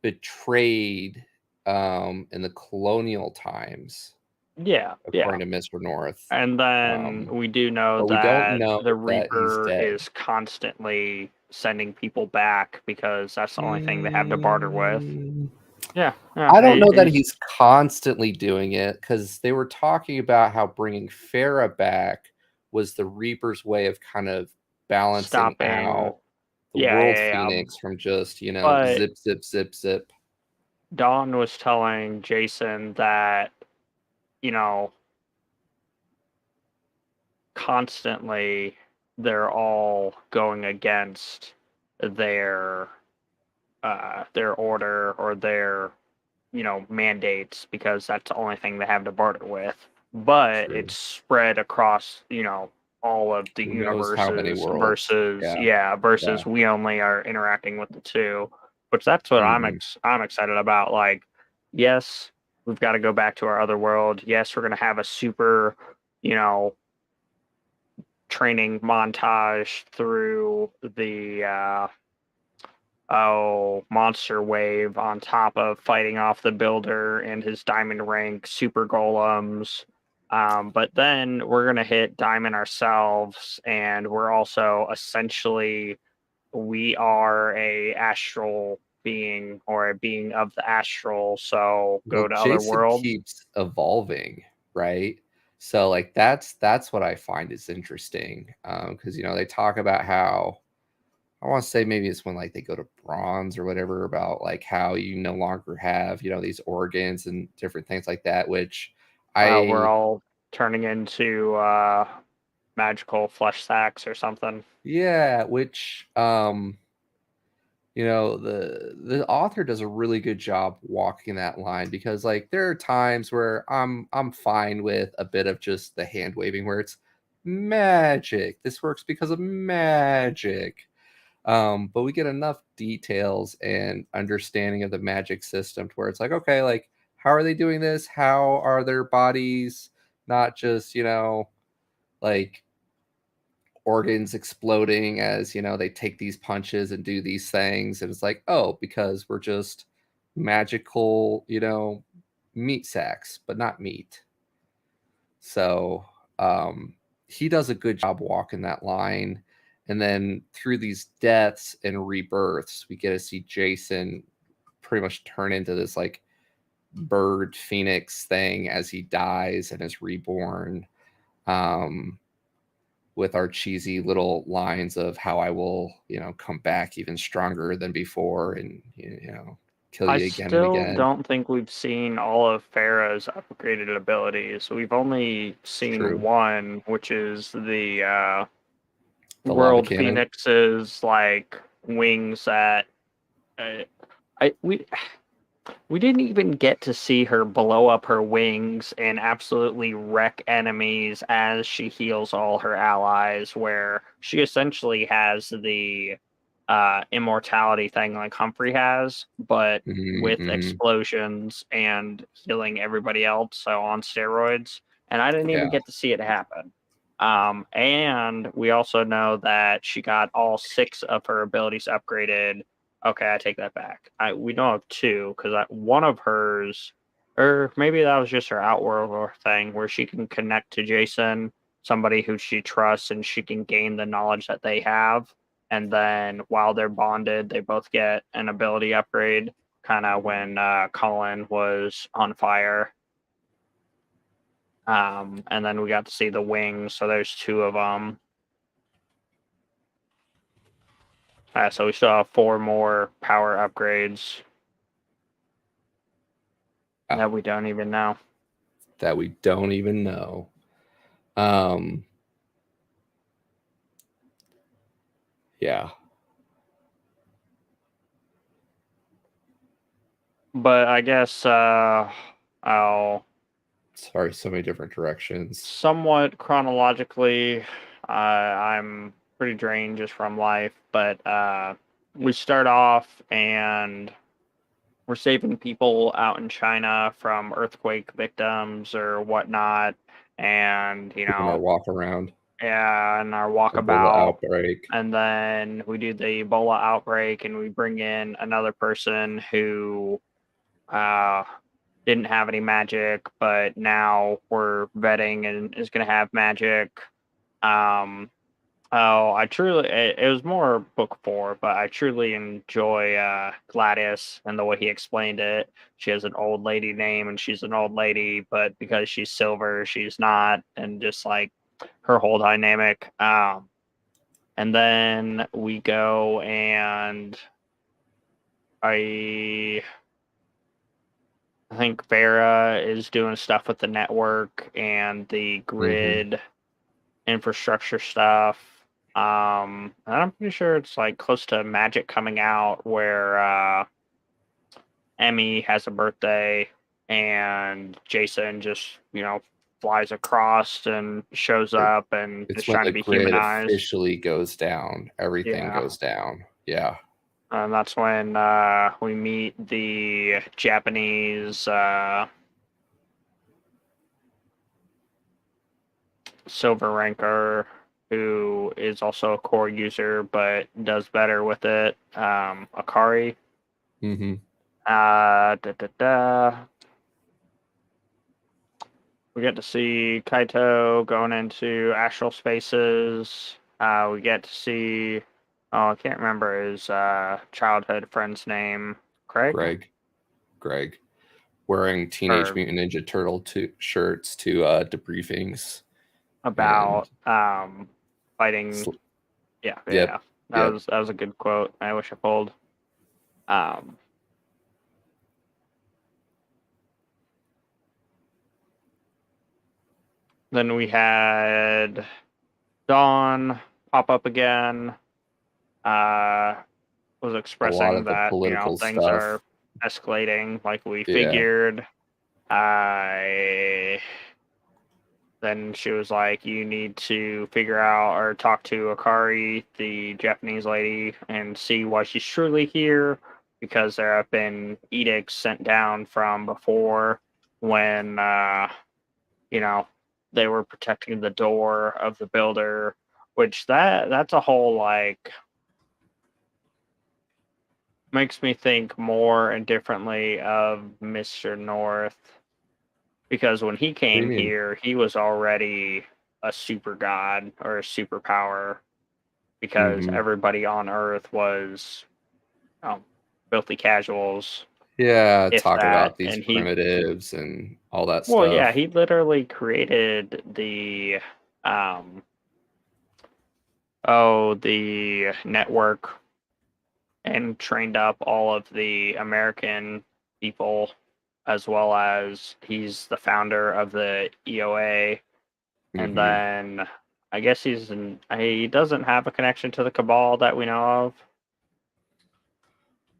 betrayed in the colonial times, yeah, according to Mr. North. and then we do know But we don't that know the that he's Reaper dead. is constantly sending people back, because that's the only thing they have to barter with. Mm, Yeah, I don't know that he's he's constantly doing it, because they were talking about how bringing Farah back was the Reaper's way of kind of balancing stopping. out the Yeah, World yeah, yeah. Phoenix from just, But zip, zip, zip, zip. Dawn was telling Jason that, you know, constantly they're all going against their their order or their, mandates, because that's the only thing they have to barter with. But True. it's spread across, all of the Who knows how many universes, worlds? versus Yeah, versus yeah. we only are interacting with the two. Which that's what Mhm. I'm excited about. Like, yes, we've got to go back to our other world. Yes, we're gonna have a super, you know, training montage through the monster wave, on top of fighting off the builder and his diamond rank super golems. But then we're gonna hit diamond ourselves, and we're also essentially, we are a astral being, or a being of the astral. So go Well, to other Jason worlds. keeps evolving, right? So like that's what I find is interesting, because they talk about how I want to say maybe it's when like they go to bronze or whatever, about like how you no longer have, these organs and different things like that, which We're I all turning into magical flesh sacks or something. yeah, which the author does a really good job walking that line, because like there are times where I'm fine with a bit of just the hand waving where it's magic. This works because of magic. But we get enough details and understanding of the magic system to where it's like, okay, like how are they doing this? How are their bodies not just, like organs exploding as, they take these punches and do these things. And it's like, oh, because we're just magical, meat sacks, but not meat. So he does a good job walking that line. And then through these deaths and rebirths, we get to see Jason pretty much turn into this like bird phoenix thing as he dies and is reborn. With our cheesy little lines of how I will, come back even stronger than before, and kill I you again and still again. don't think we've seen all of Farah's upgraded abilities. We've only seen True. one, which is the The lava World cannon. Phoenix's like wings that I we didn't even get to see her blow up her wings and absolutely wreck enemies as she heals all her allies, where she essentially has the immortality thing like Humphrey has, but with Mm-hmm. explosions and healing everybody else, so on steroids. And I didn't even Yeah. get to see it happen. And we also know that she got all 6 of her abilities upgraded. Okay, I take that back. We know of 2 because one of hers, or maybe that was just her Outworld thing, where she can connect to Jason, somebody who she trusts, and she can gain the knowledge that they have. And then while they're bonded, they both get an ability upgrade, kind of when Colin was on fire. And then we got to see the wings, so there's 2 of them. So we still have 4 more power upgrades that we don't even know. That we don't even know. Um, yeah. But I guess I'll Sorry, so many different directions. somewhat chronologically, I'm pretty drained just from life, but we start off and we're saving people out in China from earthquake victims or whatnot, and Doing our walk around. yeah, and our Ebola walkabout. outbreak. And then we do the Ebola outbreak, and we bring in another person who uh, didn't have any magic, but now we're vetting and is going to have magic. Um, it was more book 4, but I truly enjoy Gladys and the way he explained it. She has an old lady name, and she's an old lady, but because she's silver, she's not, and just like her whole dynamic. And then we go and I think Farah is doing stuff with the network and the Mm-hmm. grid infrastructure stuff. And I'm pretty sure it's like close to Magic coming out where Emmy has a birthday and Jason just, flies across and shows up and is It's when trying to the be grid humanized. officially goes down. Everything Yeah. goes down. Yeah. And that's when we meet the Japanese silver ranker who is also a core user but does better with it. Akari. Mm-hmm. Da, da, da. We get to see Kaito going into astral spaces. We get to see, oh, I can't remember his childhood friend's name. Craig? Greg. Wearing Teenage Or Mutant Ninja Turtle shirts to debriefings. about And fighting. sl- Yeah, yep, yeah. That was a good quote. I wish I pulled. Then we had Dawn pop up again. Was A lot expressing of the that political things are stuff. escalating like we Yeah. figured. Then she was like, "You need to figure out or talk to Akari, the Japanese lady, and see why she's truly here, because there have been edicts sent down from before when they were protecting the door of the builder, which that's a whole like makes me think more and differently of Mr. North, because when he What do you came mean? here, he was already a super god or a superpower, because Mm-hmm. everybody on Earth was filthy casuals, Yeah, if talk that. about these And he, primitives and all that well, yeah, stuff. he literally created um, the network and trained up all of the American people, as well as he's the founder of the EOA. And Mm-hmm. then I guess he doesn't have a connection to the Cabal that we know of.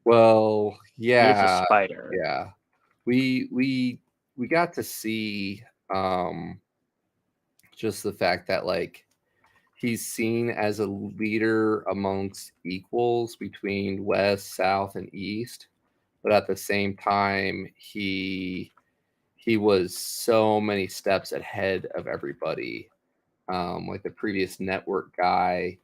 Well, He's a yeah, spider. yeah. We got to see just the fact that like he's seen as a leader amongst equals between West, South, and East, but at the same time he was so many steps ahead of everybody. Like the previous network guy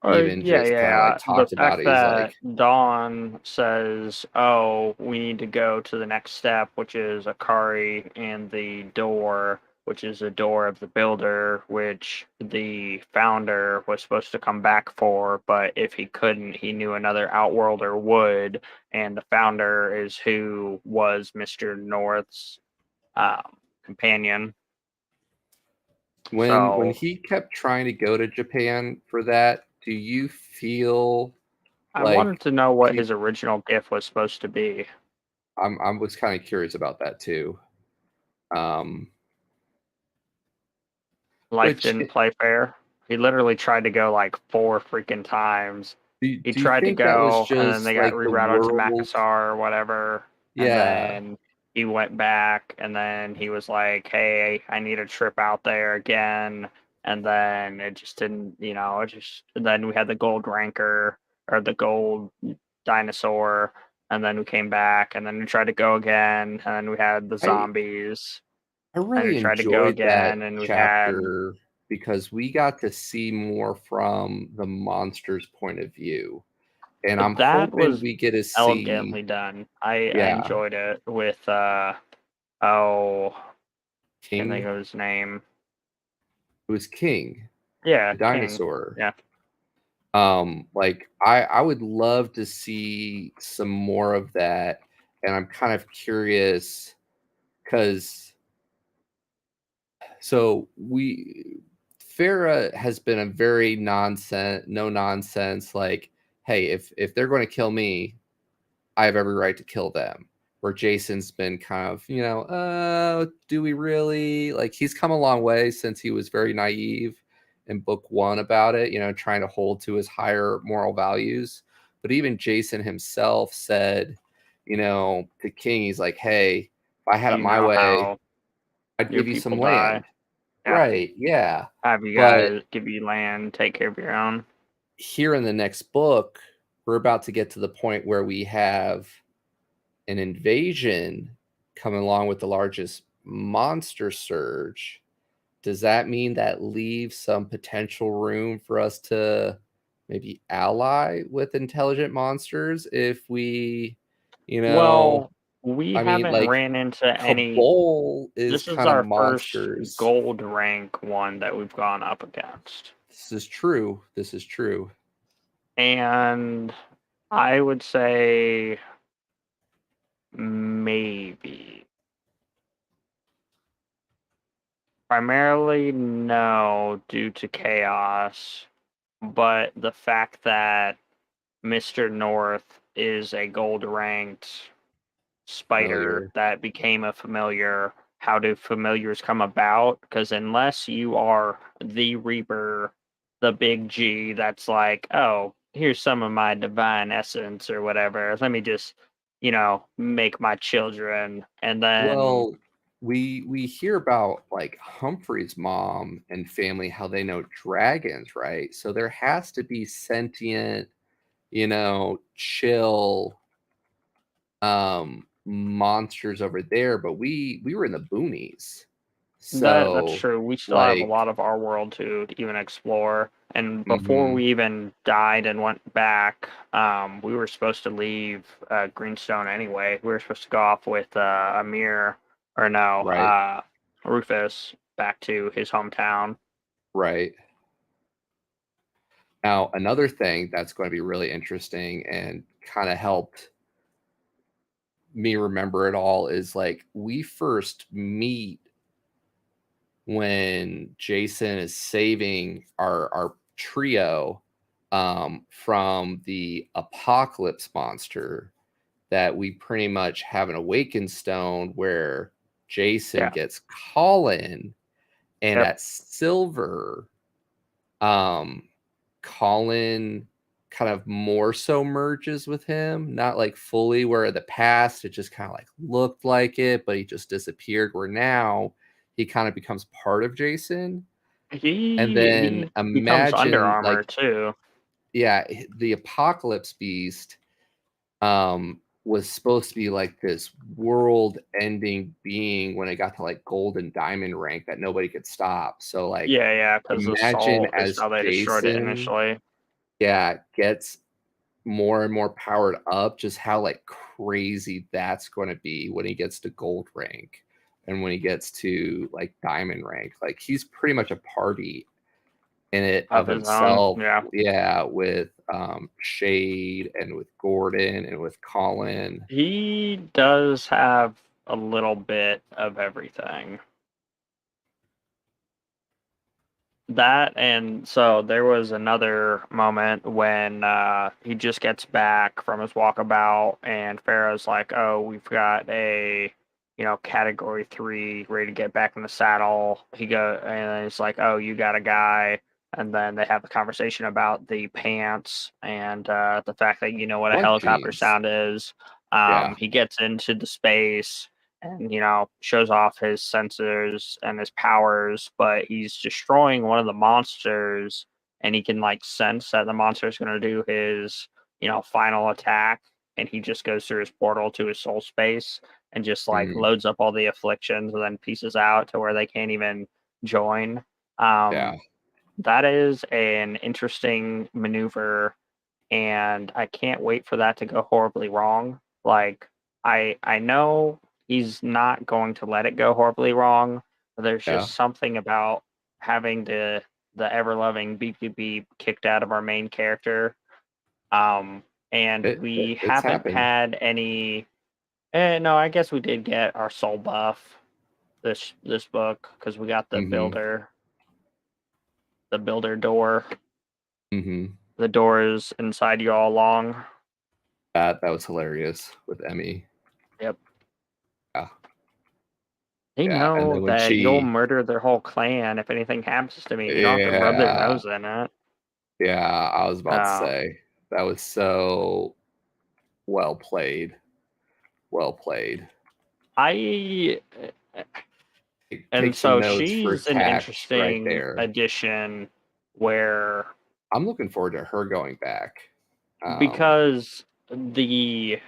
even Yeah, just kind of like yeah. The talked about fact it. He's that like, Dawn says, "Oh, we need to go to the next step, which is Akari and the door, which is the door of the builder, which the founder was supposed to come back for, but if he couldn't, he knew another Outworlder would, and the founder is who was Mr. North's companion." when So he kept trying to go to Japan for that, do you feel I wanted like to know what his people? original gift was supposed to be. I was kind of curious about that too. Um, Life which didn't play fair. He literally tried to go like four freaking times. He do you tried to think that was go, and then they just got like the rerouted to world? Makassar or whatever. And Yeah, then he went back, and then he was like, "Hey, I need a trip out there again." And then it just didn't, it just. Then we had the gold ranker or the gold dinosaur, and then we came back, and then we tried to go again, and then we had the I zombies, I and we really tried to go enjoyed that again, and we had. chapter because we got to see more from the monster's point of view. And I'm That hoping was we get to see, elegantly done. I yeah, enjoyed it with oh, can't think King. of his name. It was King, Yeah, the King. dinosaur. Yeah. Like I would love to see some more of that. And I'm kind of curious because so we Farah has been a very no nonsense, like, hey, if they're going to kill me, I have every right to kill them. Where Jason's been kind of, do we really? Like he's come a long way since he was very naive in book one about it, trying to hold to his higher moral values. But even Jason himself said, to King, he's like, hey, if I had it You my know way, how I'd your give you people some die. land. Yeah. Right, yeah. Have you But guys give you land, take care of your own. here in the next book, we're about to get to the point where we have an invasion coming along with the largest monster surge. Does that mean that leaves some potential room for us to maybe ally with intelligent monsters if we, you know, Well, we I mean, haven't like ran into any. Cabal is This is kind of our first monsters. gold rank one that we've gone up against. This is true. This is true. And I would say maybe. Primarily, no, due to chaos. but the fact that Mr. North is a gold ranked spider Familiar. that became a familiar. How do familiars come about? Because unless you are the Reaper, the big G, that's like, oh, here's some of my divine essence or whatever. Let me just, make my children. And then, Well, we hear about like Humphrey's mom and family, how they know dragons, right? So there has to be sentient, chill monsters over there, but we were in the boonies. that's So true. We still have a like lot of our world to even explore. And before mhm, we even died and went back, we were supposed to leave Greenstone anyway. We were supposed to go off with Amir, or no, right, Rufus, back to his hometown. right. Now another thing that's going to be really interesting and kind of helped me remember it all is like we first meet when Jason is saving our trio from the apocalypse monster, that we pretty much have an awakened stone where Jason Yeah. gets Colin, and Yep. at Silver, um, Colin kind of more so merges with him, not like fully, where in the past it just kind of like looked like it, but he just disappeared, where now he kind of becomes part of Jason. And then He becomes Under imagine Armour like, too. yeah, the apocalypse beast was supposed to be like this world ending being when it got to like gold and diamond rank that nobody could stop. So like Yeah, yeah, because the imagine soul is as how they destroyed it Jason, initially. yeah, gets more and more powered up, just how like crazy that's going to be when he gets to gold rank and when he gets to like diamond rank. Like he's pretty much a party in it Of of his own. himself. Yeah. Yeah, with Shade and with Gordon and with Colin. He does have a little bit of everything. That, and so there was another moment when he just gets back from his walkabout, and Farrah's like, "Oh, we've got a, category 3 ready to get back in the saddle." And it's like, "Oh, you got a guy." And then they have a conversation about the pants and the fact that you know what I a like helicopter jeans. sound is. Yeah. He gets into the space and shows off his sensors and his powers, but he's destroying one of the monsters, and he can like sense that the monster is going to do his final attack, and he just goes through his portal to his soul space and just like Mhm. loads up all the afflictions and then pieces out to where they can't even join. um Yeah. that is an interesting maneuver, and I can't wait for that to go horribly wrong. Like I know he's not going to let it go horribly wrong. But there's Yeah. just something about having the ever loving beep beep beep kicked out of our main character. And we It's haven't happened. had any. No, I guess we did get our soul buff this book because we got Mhm. the builder door. Mhm. The door is inside you all along. That was hilarious with Emmy. Yep. Yeah. They Yeah. And know then when that you'll she, murder their whole clan if anything happens to me. You don't have to rub their yeah, nose in it. yeah, I was about to Uh, say that was so well played. Well played. I and Take some so notes for she's an tact right interesting there. addition where I'm looking forward to her going back. Um, because the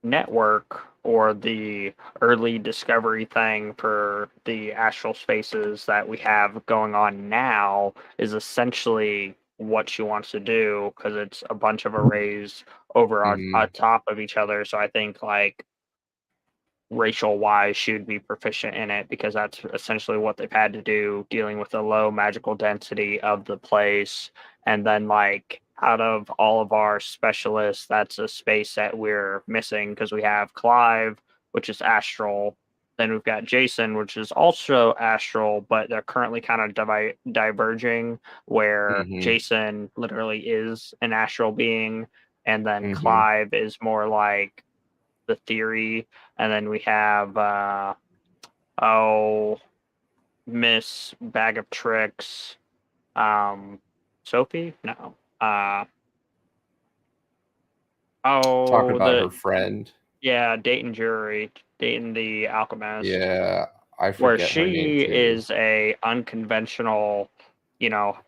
network or the early discovery thing for the astral spaces that we have going on now is essentially what she wants to do because it's a bunch of arrays over on mhm. top of each other. So I think like racial wise she would be proficient in it because that's essentially what they've had to do dealing with the low magical density of the place. And then like out of all of our specialists, that's a space that we're missing because we have Clive, which is astral, Then we've got Jason, which is also astral, but they're currently kind of diverging, where Mm-hmm. Jason literally is an astral being, and then Mm-hmm. Clive is more like the theory. And then we have Miss Bag of Tricks, Sophie? No. Talking Oh, about her friend. yeah, Dayton Jury, Dayton the Alchemist, Yeah, I where forget her name she too. is a unconventional,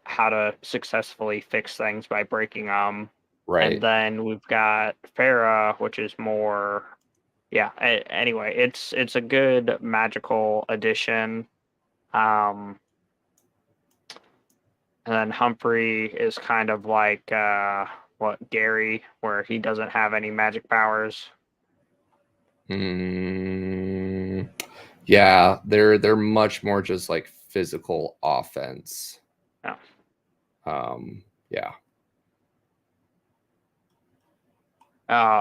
how to successfully fix things by breaking them. And Right. then we've got Farah, which is more, yeah. Anyway, it's a good magical addition. Um, and then Humphrey is kind of like what Gary, where he doesn't have any magic powers. Mm, yeah, they're much more just like physical offense. Yeah. Yeah.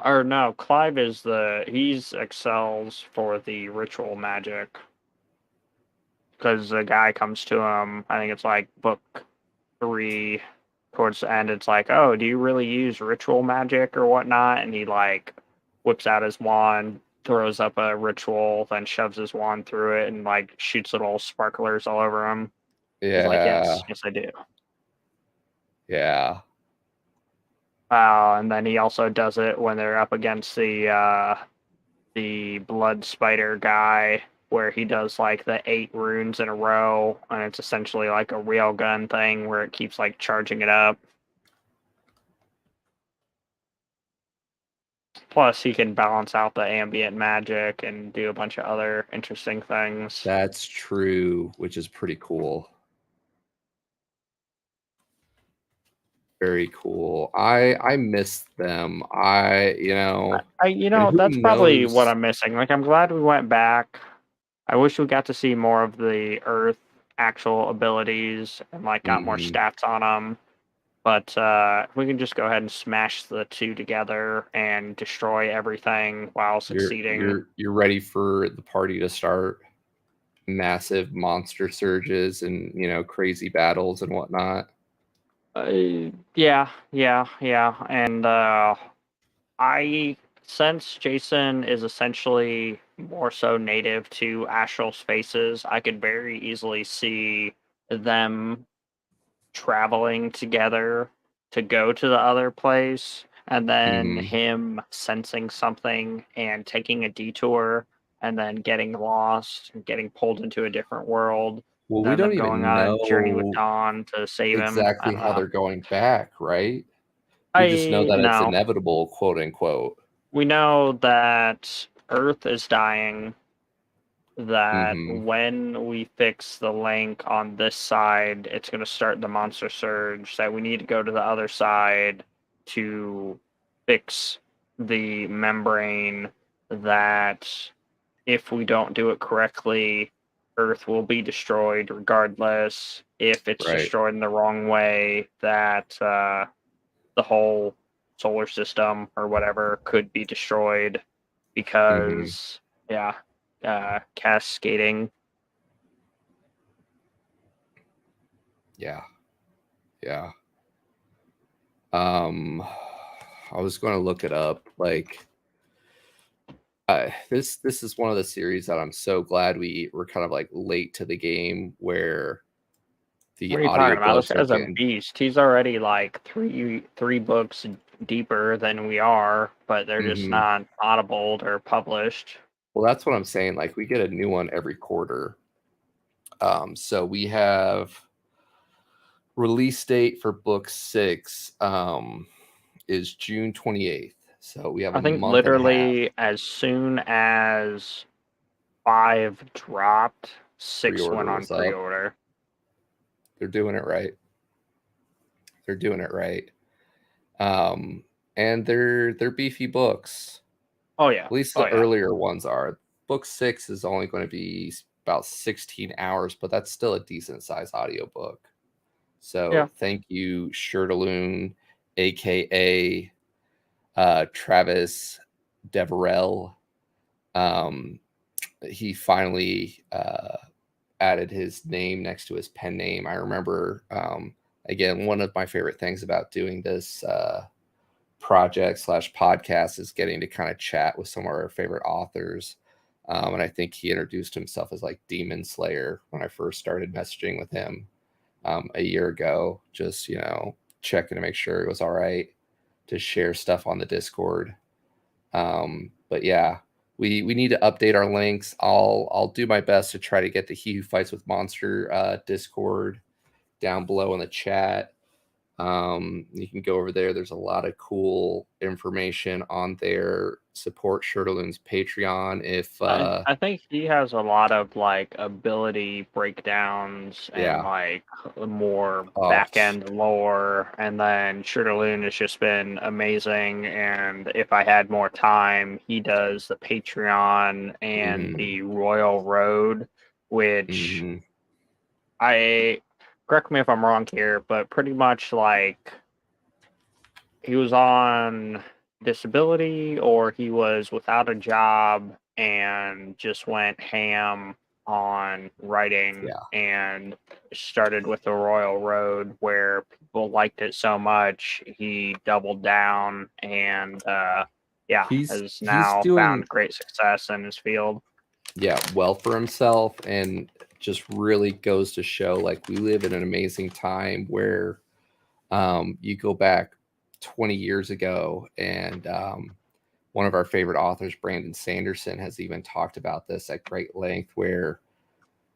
Or no, Clive is he's excels for the ritual magic because the guy comes to him. I think it's like book 3 towards the end. It's like, oh, do you really use ritual magic or whatnot? And he like whips out his wand, throws up a ritual, then shoves his wand through it and like shoots little sparklers all over him. He's like, Yeah. yes, I do. Yeah. And then he also does it when they're up against the blood spider guy, where he does like the 8 runes in a row, and it's essentially like a railgun thing where it keeps like charging it up. Plus, he can balance out the ambient magic and do a bunch of other interesting things. That's true, which is pretty cool. Very cool. I miss them. And who That's probably what knows? I'm missing. Like, I'm glad we went back. I wish we got to see more of the Earth actual abilities and like got more Hmm. stats on them. But if we can just go ahead and smash the two together and destroy everything while You're succeeding. you're you're ready for the party to start. Massive monster surges and crazy battles and whatnot. Yeah. And I since Jason is essentially more so native to astral spaces, I could very easily see them traveling together to go to the other place, and then Hmm. him sensing something and taking a detour, and then getting lost and getting pulled into a different world, Well, and we then don't them going even on a journey with know Dawn to save him. I exactly don't how know. they're going back, right? We just know I that it's no. inevitable, quote unquote. We know that Earth is dying, that Hmm. when we fix the link on this side, it's going to start the monster surge, that we need to go to the other side to fix the membrane, that if we don't do it correctly, Earth will be destroyed regardless. If it's Right. destroyed in the wrong way, that the whole solar system or whatever could be destroyed Hmm. because, yeah, cascading. Yeah. Yeah. Um, I was going to look it up. Like, this is one of the series that I'm so glad we were kind of like late to the game where What the are you talking about? This audiobooks are guy's a getting. beast. He's already like three books deeper than we are, but they're just Hmm. not audibled or published. Well, that's what I'm saying. Like, we get a new one every quarter. So we have release date for book 6 is June 28th. So we have a I think month and a half literally as soon as 5 dropped, 6 pre-order went on was up. pre-order. They're doing it right. They're doing it right. Um, and they're beefy books. Oh yeah, At least oh the yeah, earlier ones are. Book 6 is only going to be about 16 hours, but that's still a decent size audiobook. yeah. So thank you, Shirtaloon, aka Travis Deverell. Um, he finally added his name next to his pen name. I remember, again, one of my favorite things about doing this project slash podcast is getting to kind of chat with some of our favorite authors. And I think he introduced himself as like Demon Slayer when I first started messaging with him a year ago, just, checking to make sure it was all right to share stuff on the Discord. But yeah, we need to update our links. I'll do my best to try to get the He Who Fights with Monster Discord down below in the chat. You can go over there. There's a lot of cool information on there. Support Shirtaloon's Patreon if I think he has a lot of like ability breakdowns and yeah. like more Oh, back end lore, and then Shirtaloon has just been amazing. And if I had more time, he does the Patreon and the Royal Road, which I correct me if I'm wrong here, but pretty much like he was on disability or he was without a job and just went ham on writing and started with the Royal Road where people liked it so much he doubled down and has he's now doing found great success in his field. well for himself, and just really goes to show like we live in an amazing time where you go back 20 years ago, and one of our favorite authors, Brandon Sanderson, has even talked about this at great length, where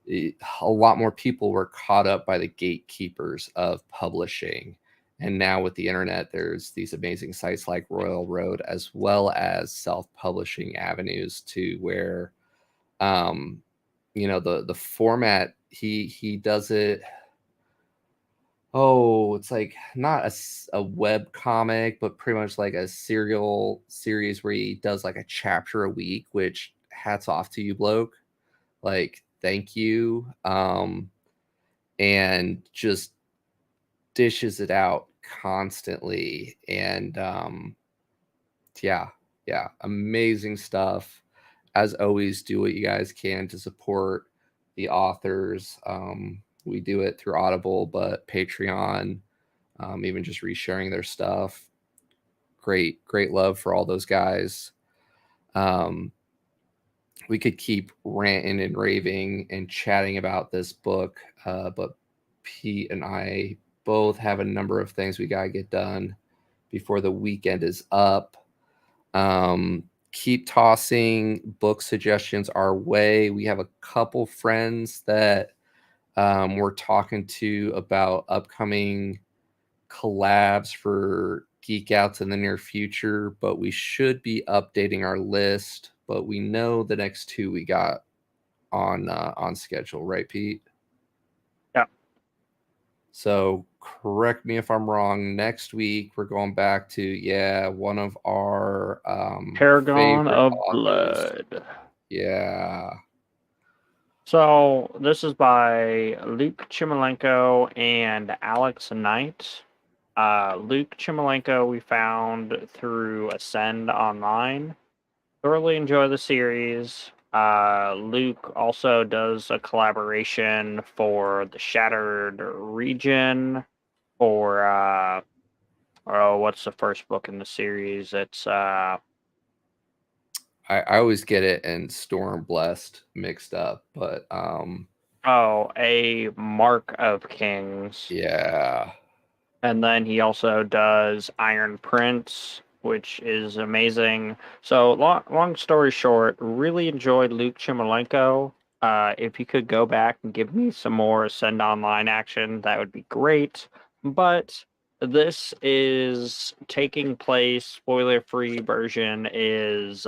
a lot more people were caught up by the gatekeepers of publishing. And now with the internet, there's these amazing sites like Royal Road, as well as self-publishing avenues to where, the format he does it. Oh, it's like not a web comic, but pretty much like a serial series where he does like a chapter a week, which hats off to you, bloke. Like, thank you. And just dishes it out constantly. And yeah, amazing stuff. As always, do what you guys can to support the authors. We do it through Audible, but Patreon, even just resharing their stuff. Great love for all those guys. We could keep ranting and raving and chatting about this book, but Pete and I both have a number of things we got to get done before the weekend is up. Keep tossing book suggestions our way. We have a couple friends that we're talking to about upcoming collabs for Geek Outs in the near future, but we should be updating our list. But we know the next two we got on schedule, right, Pete? Yeah. So correct me if I'm wrong. Next week we're going back to one of our Paragon of authors. Blood. Yeah. So this is by Luke Chimilenko and Alex Knight. Luke Chimilenko we found through Ascend Online. Thoroughly enjoy the series. Luke also does a collaboration for the Shattered Region for what's the first book in the series? It's I always get it and Storm Blessed mixed up, but A Mark of Kings. Yeah. And then he also does Iron Prince, which is amazing. So long story short, really enjoyed Luke Chimilenko. If you could go back and give me some more Ascend Online action, that would be great. But this is taking place, spoiler-free version is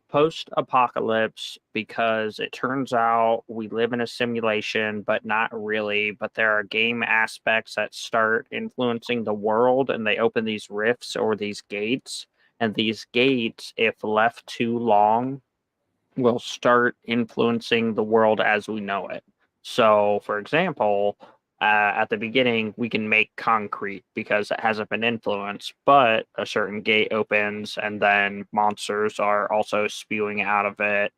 post-apocalypse because it turns out we live in a simulation, but not really. But there are game aspects that start influencing the world, and they open these rifts or these gates. And these gates, if left too long, will start influencing the world as we know it. So, for example, at the beginning we can make concrete because it hasn't been influenced, but a certain gate opens and then monsters are also spewing out of it,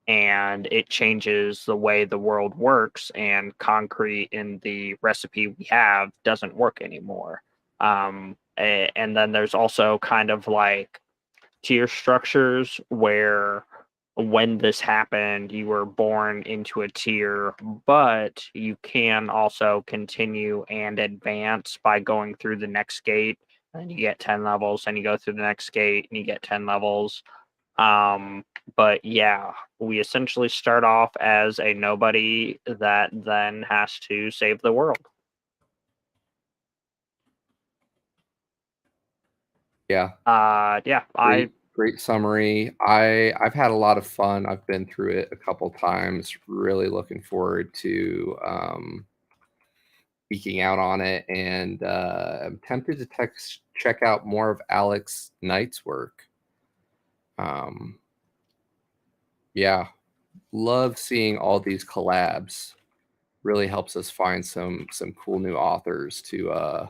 and it changes the way the world works, and concrete in the recipe we have doesn't work anymore. And then there's also kind of like tier structures where when this happened, you were born into a tier, but you can also continue and advance by going through the next gate. And you get 10 levels, and you go through the next gate and you get 10 levels. Um, but yeah, we essentially start off as a nobody that then has to save the world. Yeah, Yeah, great summary. I've had a lot of fun. I've been through it a couple times. Really looking forward to speaking out on it, and I'm tempted to check out more of Alex Knight's work. Yeah, love seeing all these collabs. Really helps us find some cool new authors to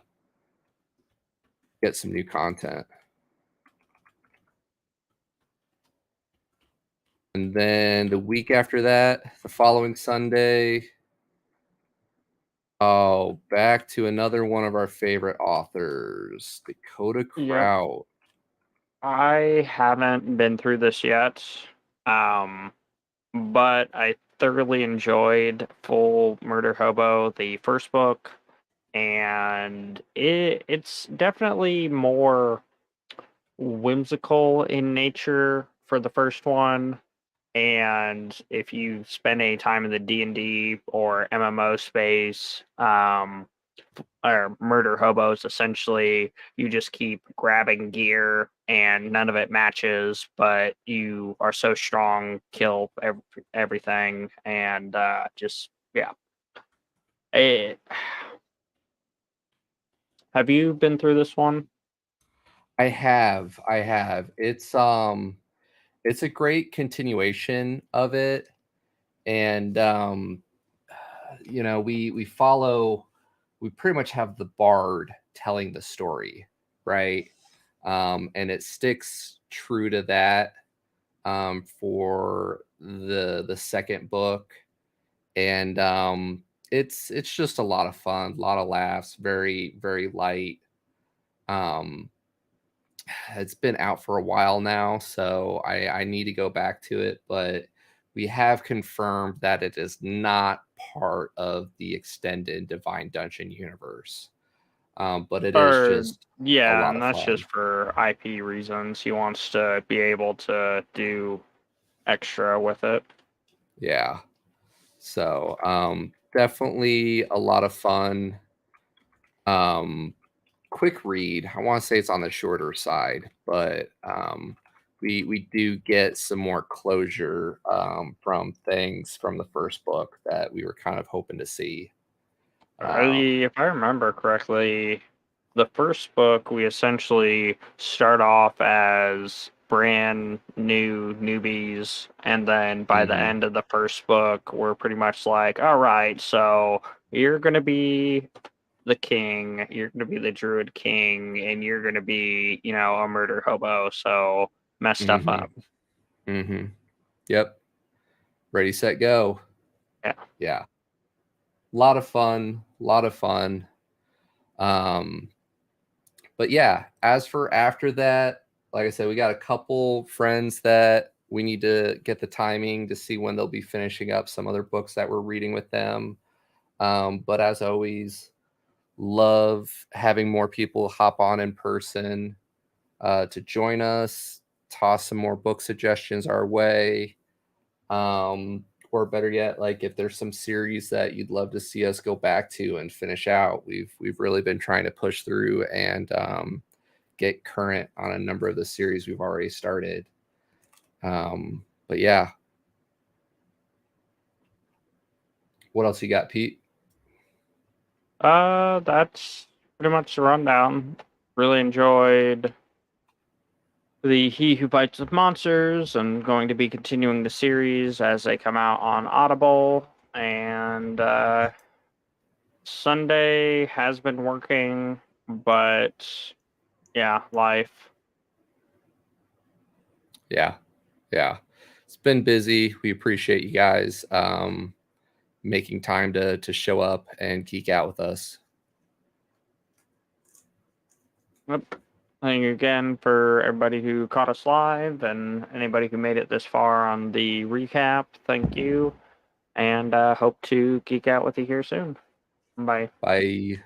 get some new content. And then the week after that, the following Sunday, oh, back to another one of our favorite authors, Dakota yep. Kraut. I haven't been through this yet, um, but I thoroughly enjoyed Full Murder Hobo, the first book, and it's definitely more whimsical in nature for the first one. And if you spend any time in the D&D or MMO space, or murder hobos, essentially you just keep grabbing gear and none of it matches, but you are so strong, kill everything, and just yeah. Eh, have you been through this one? I have. It's a great continuation of it, and we pretty much have the bard telling the story, right? And it sticks true to that for the second book, and it's just a lot of fun, a lot of laughs, very very light. Um, it's been out for a while now, so I need to go back to it, but we have confirmed that it is not part of the extended Divine Dungeon universe. But it is Or just a yeah, lot and of that's fun. just for IP reasons. He wants to be able to do extra with it. Yeah. So definitely a lot of fun. Um, quick read. I want to say it's on the shorter side, but we do get some more closure from things from the first book that we were kind of hoping to see. If I remember correctly, the first book we essentially start off as brand new newbies, and then by the Mhm. end of the first book, we're pretty much like, all right, so you're gonna be the king, you're gonna be the druid king, and you're gonna be, a murder hobo, so mess stuff Mhm. up. Mhm. Yep. Ready, set, go. Yeah. Yeah. A lot of fun. A lot of fun. Um, but yeah, as for after that, like I said, we got a couple friends that we need to get the timing to see when they'll be finishing up some other books that we're reading with them. But as always, love having more people hop on in person to join us, toss some more book suggestions our way. Or better yet, like if there's some series that you'd love to see us go back to and finish out, we've really been trying to push through and get current on a number of the series we've already started. But yeah, what else you got, Pete? That's pretty much the rundown. Really enjoyed the He Who Fights with Monsters, and going to be continuing the series as they come out on Audible. And Sunday has been working, but yeah, life. Yeah. It's been busy. We appreciate you guys making time to show up and geek out with us. Yep. Thank you again for everybody who caught us live and anybody who made it this far on the recap. Thank you. And hope to geek out with you here soon. Bye. Bye.